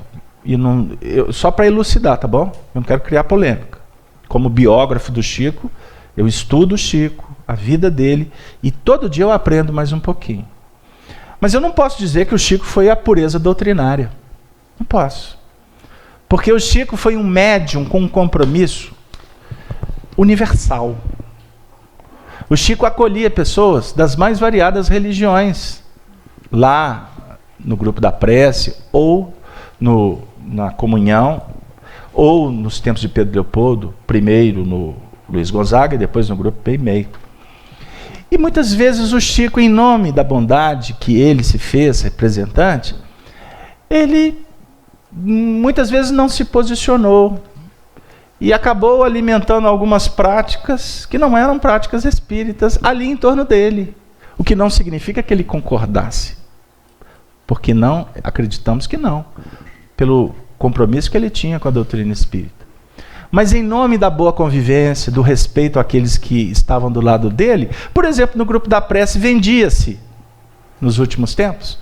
só para elucidar, tá bom? Eu não quero criar polêmica. Como biógrafo do Chico, eu estudo o Chico, a vida dele, e todo dia eu aprendo mais um pouquinho. Mas eu não posso dizer que o Chico foi a pureza doutrinária. Não posso. Porque o Chico foi um médium com um compromisso universal. O Chico acolhia pessoas das mais variadas religiões, lá no grupo da prece, ou na comunhão, ou nos tempos de Pedro Leopoldo, primeiro no Luiz Gonzaga e depois no grupo Peimei. E muitas vezes o Chico, em nome da bondade que ele se fez representante, ele muitas vezes não se posicionou e acabou alimentando algumas práticas que não eram práticas espíritas ali em torno dele, o que não significa que ele concordasse, porque não acreditamos que não, pelo compromisso que ele tinha com a doutrina espírita. Mas em nome da boa convivência, do respeito àqueles que estavam do lado dele, por exemplo, no grupo da prece vendia-se, nos últimos tempos,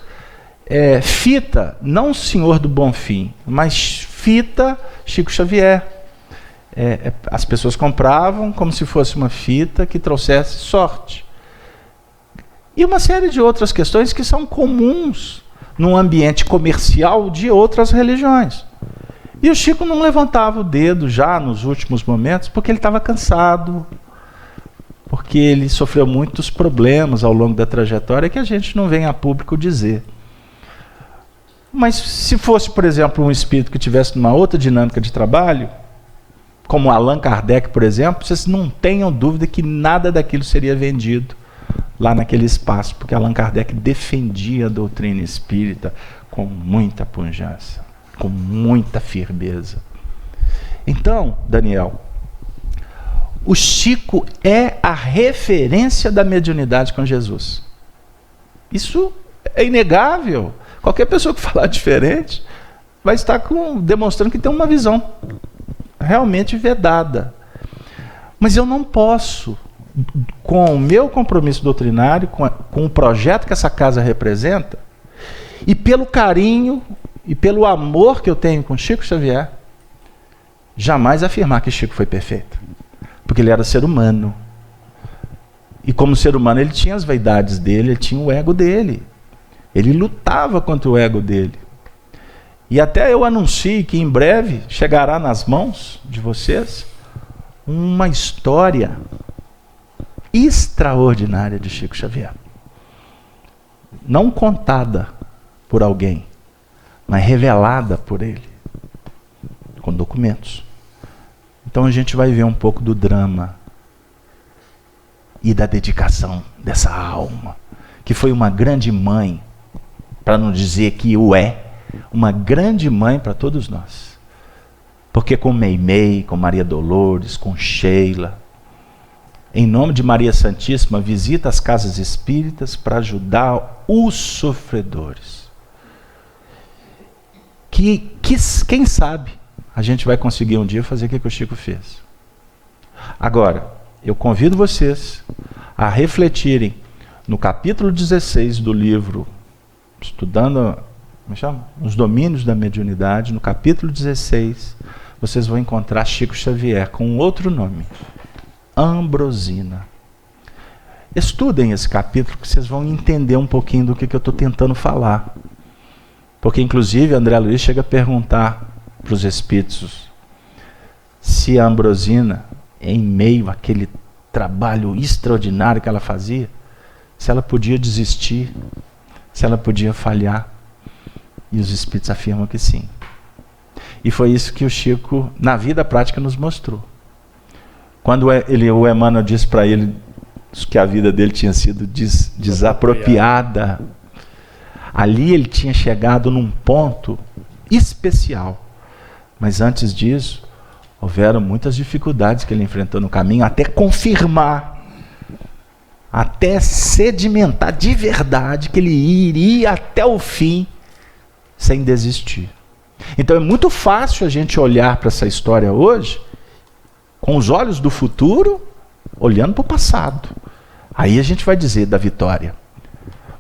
fita, não o Senhor do Bonfim, mas fita Chico Xavier. As pessoas compravam como se fosse uma fita que trouxesse sorte. E uma série de outras questões que são comuns num ambiente comercial de outras religiões. E o Chico não levantava o dedo já nos últimos momentos, porque ele estava cansado, porque ele sofreu muitos problemas ao longo da trajetória que a gente não vem a público dizer. Mas se fosse, por exemplo, um espírito que tivesse uma outra dinâmica de trabalho, como Allan Kardec, por exemplo, vocês não tenham dúvida que nada daquilo seria vendido lá naquele espaço, porque Allan Kardec defendia a doutrina espírita com muita pujança, com muita firmeza. Então, Daniel, o Chico é a referência da mediunidade com Jesus. Isso é inegável. Qualquer pessoa que falar diferente vai estar demonstrando que tem uma visão realmente vedada. Mas eu não posso, com o meu compromisso doutrinário, com o projeto que essa casa representa, e pelo carinho e pelo amor que eu tenho com Chico Xavier, jamais afirmar que Chico foi perfeito. Porque ele era ser humano. E como ser humano ele tinha as vaidades dele, ele tinha o ego dele. Ele lutava contra o ego dele. E até eu anuncio que em breve chegará nas mãos de vocês uma história extraordinária de Chico Xavier. Não contada por alguém, mas revelada por ele, com documentos. Então a gente vai ver um pouco do drama e da dedicação dessa alma, que foi uma grande mãe, para não dizer que uma grande mãe para todos nós. Porque com Meimei, com Maria Dolores, com Sheila, em nome de Maria Santíssima, visita as casas espíritas para ajudar os sofredores. Quem sabe a gente vai conseguir um dia fazer o que o Chico fez. Agora, eu convido vocês a refletirem no capítulo 16 do livro Estudando os Domínios da Mediunidade. No capítulo 16, vocês vão encontrar Chico Xavier com um outro nome, Ambrosina. Estudem esse capítulo que vocês vão entender um pouquinho do que eu estou tentando falar. Porque, inclusive, André Luiz chega a perguntar para os espíritos se a Ambrosina, em meio àquele trabalho extraordinário que ela fazia, se ela podia desistir, se ela podia falhar. E os espíritos afirmam que sim. E foi isso que o Chico, na vida prática, nos mostrou. Quando o Emmanuel disse para ele que a vida dele tinha sido desapropriada, ali ele tinha chegado num ponto especial. Mas antes disso, houveram muitas dificuldades que ele enfrentou no caminho, até confirmar, até sedimentar de verdade que ele iria até o fim sem desistir. Então é muito fácil a gente olhar para essa história hoje com os olhos do futuro, olhando para o passado. Aí a gente vai dizer da vitória.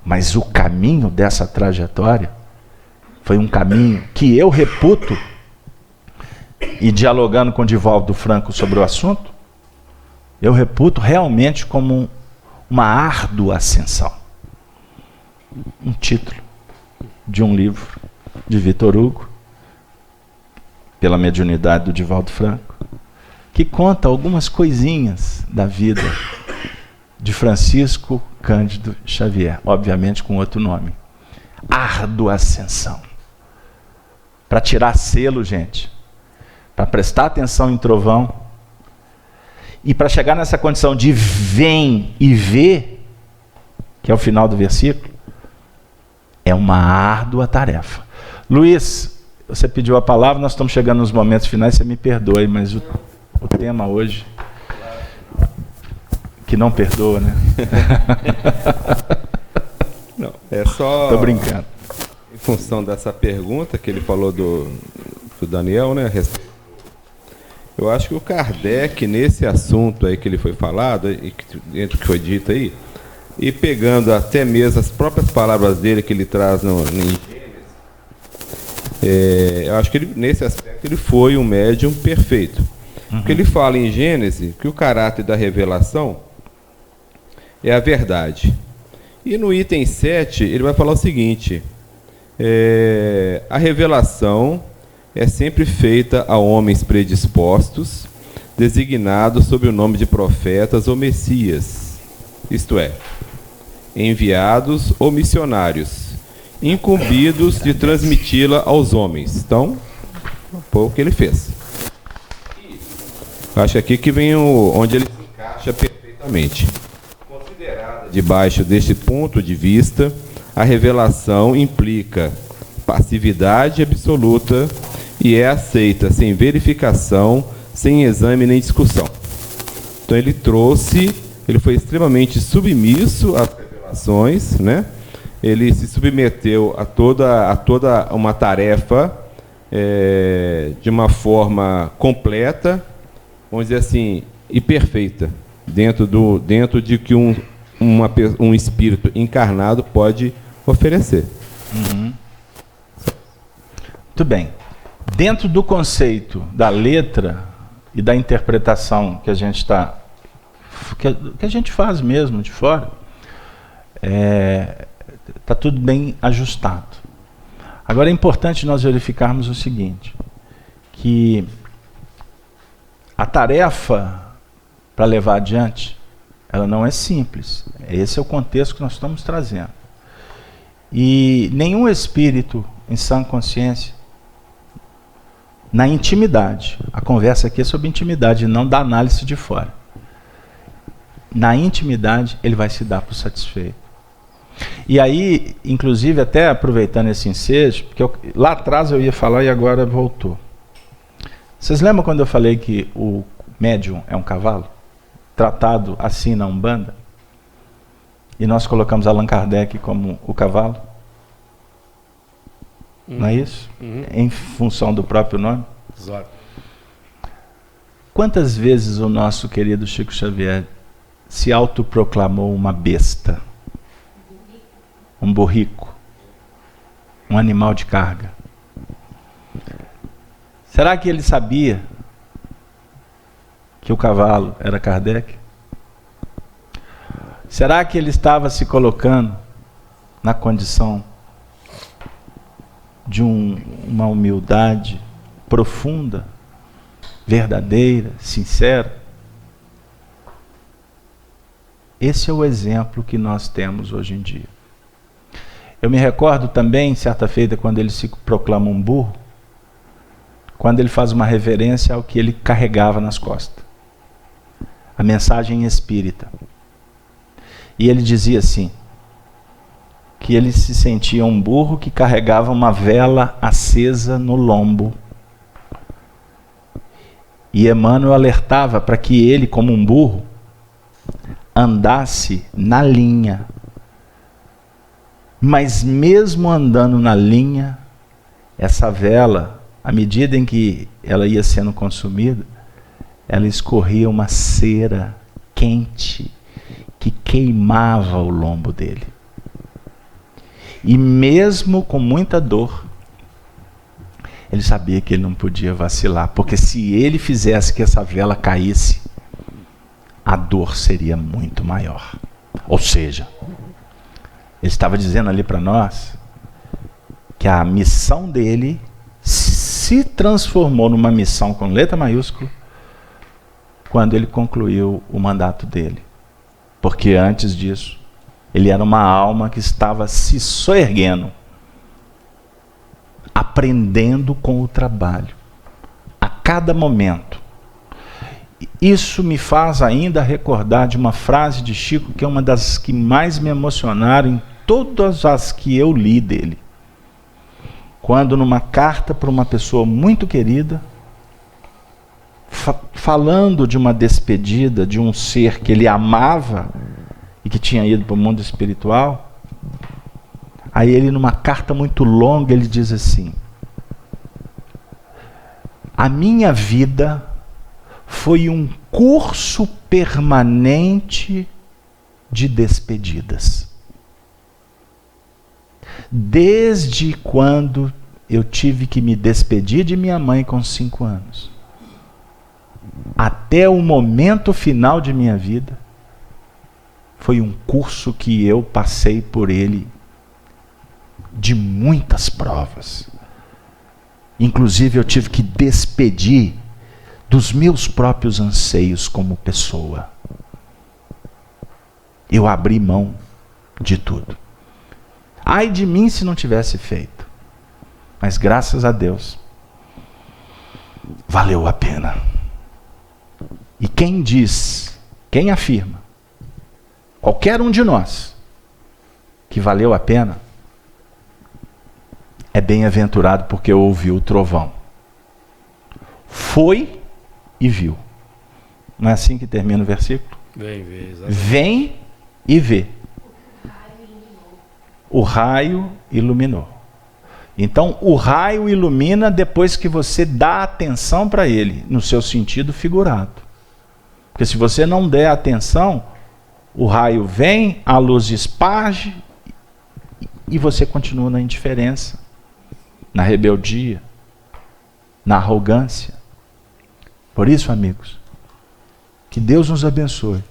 Mas o caminho dessa trajetória foi um caminho que eu reputo, e dialogando com o Divaldo Franco sobre o assunto, eu reputo realmente como uma árdua ascensão. Um título de um livro de Vitor Hugo, pela mediunidade do Divaldo Franco, que conta algumas coisinhas da vida de Francisco Cândido Xavier, obviamente com outro nome. Árdua ascensão. Para tirar selo, gente, para prestar atenção em trovão, e para chegar nessa condição de vem e vê, que é o final do versículo, é uma árdua tarefa. Luiz, você pediu a palavra, nós estamos chegando nos momentos finais, você me perdoe, mas o tema hoje, que não perdoa, né? Não, é só... Tô brincando. Em função dessa pergunta que ele falou do Daniel, né? Eu acho que o Kardec, nesse assunto aí que ele foi falado, e dentro do que foi dito aí, e pegando até mesmo as próprias palavras dele que ele traz em Gênesis, eu acho que ele, nesse aspecto ele foi um médium perfeito. Porque ele fala em Gênesis que o caráter da revelação é a verdade. E no item 7 ele vai falar o seguinte: a revelação é sempre feita a homens predispostos, designados sob o nome de profetas ou messias, isto é, enviados ou missionários, incumbidos de transmiti-la aos homens. Então, foi o que ele fez. Acho aqui que vem onde ele se encaixa perfeitamente. Considerada debaixo deste ponto de vista, a revelação implica passividade absoluta e é aceita sem verificação, sem exame nem discussão. Então ele foi extremamente submisso às revelações, né? Ele se submeteu a toda uma tarefa de uma forma completa, vamos dizer assim, e perfeita, dentro de que um espírito encarnado pode oferecer. Muito bem. Dentro do conceito da letra e da interpretação que a gente que a gente faz mesmo de fora, está tudo bem ajustado. Agora é importante nós verificarmos o seguinte, que a tarefa para levar adiante, ela não é simples. Esse é o contexto que nós estamos trazendo. E nenhum espírito em sã consciência, na intimidade, a conversa aqui é sobre intimidade, não da análise de fora. Na intimidade, ele vai se dar por satisfeito. E aí, inclusive, até aproveitando esse ensejo, porque lá atrás eu ia falar e agora voltou. Vocês lembram quando eu falei que o médium é um cavalo? Tratado assim na Umbanda? E nós colocamos Allan Kardec como o cavalo? Não é isso? Em função do próprio nome? Exato. Quantas vezes o nosso querido Chico Xavier se autoproclamou uma besta? Um burrico? Um animal de carga? Será que ele sabia que o cavalo era Kardec? Será que ele estava se colocando na condição de uma humildade profunda, verdadeira, sincera? Esse é o exemplo que nós temos hoje em dia. Eu me recordo também, certa feita, quando ele se proclama um burro, quando ele faz uma reverência ao que ele carregava nas costas. A mensagem espírita. E ele dizia assim, que ele se sentia um burro que carregava uma vela acesa no lombo. E Emmanuel alertava para que ele, como um burro, andasse na linha. Mas mesmo andando na linha, essa vela, à medida em que ela ia sendo consumida, ela escorria uma cera quente, que queimava o lombo dele. E mesmo com muita dor, ele sabia que ele não podia vacilar, porque se ele fizesse que essa vela caísse, a dor seria muito maior. Ou seja, ele estava dizendo ali para nós que a missão dele se transformou numa missão com letra maiúscula quando ele concluiu o mandato dele. Porque antes disso, ele era uma alma que estava se soerguendo, aprendendo com o trabalho, a cada momento. Isso me faz ainda recordar de uma frase de Chico, que é uma das que mais me emocionaram em todas as que eu li dele. Quando numa carta para uma pessoa muito querida, falando de uma despedida de um ser que ele amava e que tinha ido para o mundo espiritual, aí ele, numa carta muito longa, ele diz assim: a minha vida foi um curso permanente de despedidas. Desde quando eu tive que me despedir de minha mãe com 5 anos, até o momento final de minha vida, foi um curso que eu passei por ele de muitas provas. Inclusive eu tive que despedir dos meus próprios anseios como pessoa. Eu abri mão de tudo. Ai de mim se não tivesse feito. Mas graças a Deus, valeu a pena. E quem diz, quem afirma, qualquer um de nós, que valeu a pena, é bem-aventurado porque ouviu o trovão. Foi e viu. Não é assim que termina o versículo? Vem e vê. O raio iluminou. Então, o raio ilumina depois que você dá atenção para ele, no seu sentido figurado. Porque se você não der atenção, o raio vem, a luz esparge e você continua na indiferença, na rebeldia, na arrogância. Por isso, amigos, que Deus nos abençoe,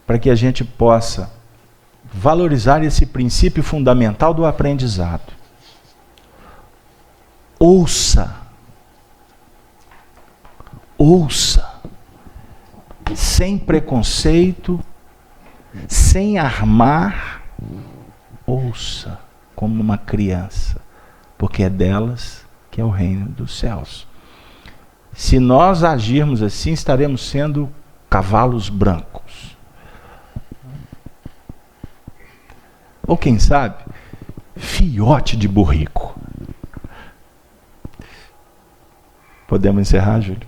para que a gente possa valorizar esse princípio fundamental do aprendizado. Ouça, sem preconceito, sem armar, ouça como uma criança, porque é delas que é o reino dos céus. Se nós agirmos assim, estaremos sendo cavalos brancos. Ou quem sabe, filhote de burrico. Podemos encerrar, Júlio?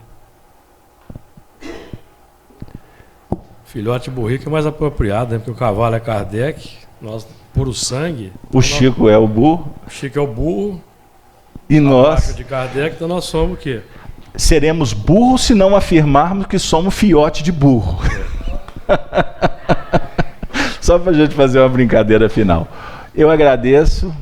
Filhote de burrico é mais apropriado, né? Porque o cavalo é Kardec, nós, puro sangue. O Chico é o burro. O Chico é o burro. E nós de Kardec, então nós somos o quê? Seremos burros se não afirmarmos que somos filhote de burro. Só para a gente fazer uma brincadeira final. Eu agradeço.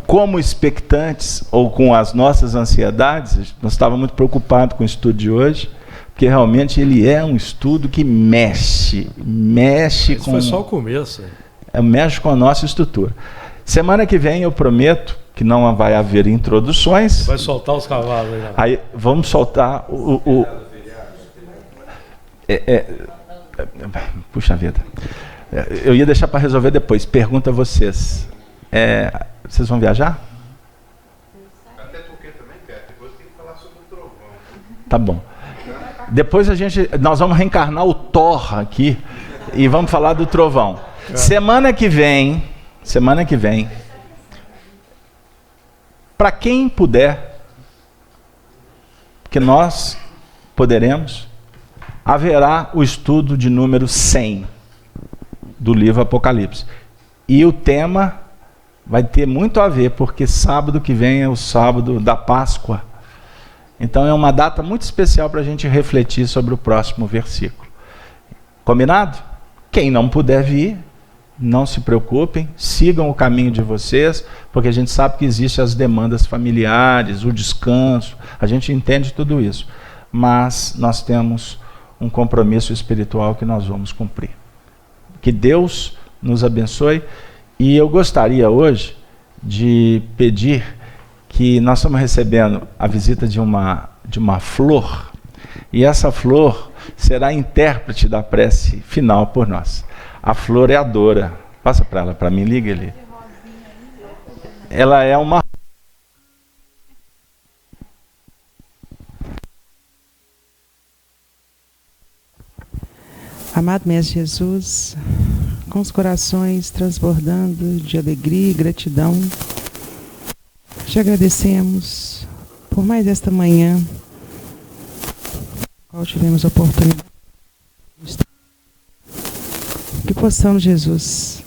Como expectantes, ou com as nossas ansiedades, nós estávamos muito preocupados com o estudo de hoje, porque realmente ele é um estudo que mexe Isso com... foi só o começo. Mexe com a nossa estrutura. Semana que vem eu prometo que não vai haver introduções. Vai soltar os cavalos aí, né? Aí vamos soltar puxa vida. Eu ia deixar para resolver depois. Pergunta a vocês. Vocês vão viajar? Até porque também quer. Depois tem que falar sobre o trovão. Tá bom. Depois nós vamos reencarnar o Thor aqui e vamos falar do trovão. Semana que vem, para quem puder, porque nós poderemos, haverá o estudo de número 100 do livro Apocalipse. E o tema vai ter muito a ver, porque sábado que vem é o sábado da Páscoa. Então é uma data muito especial para a gente refletir sobre o próximo versículo. Combinado? Quem não puder vir, não se preocupem, sigam o caminho de vocês, porque a gente sabe que existem as demandas familiares, o descanso, a gente entende tudo isso, mas nós temos um compromisso espiritual que nós vamos cumprir. Que Deus nos abençoe. E eu gostaria hoje de pedir que nós estamos recebendo a visita de uma flor, e essa flor será intérprete da prece final por nós. A flor é a Dora. Passa para ela, para mim, liga ali. Ela é uma... Amado Mestre Jesus, com os corações transbordando de alegria e gratidão, te agradecemos por mais esta manhã, qual tivemos a oportunidade. Que possamos, Jesus,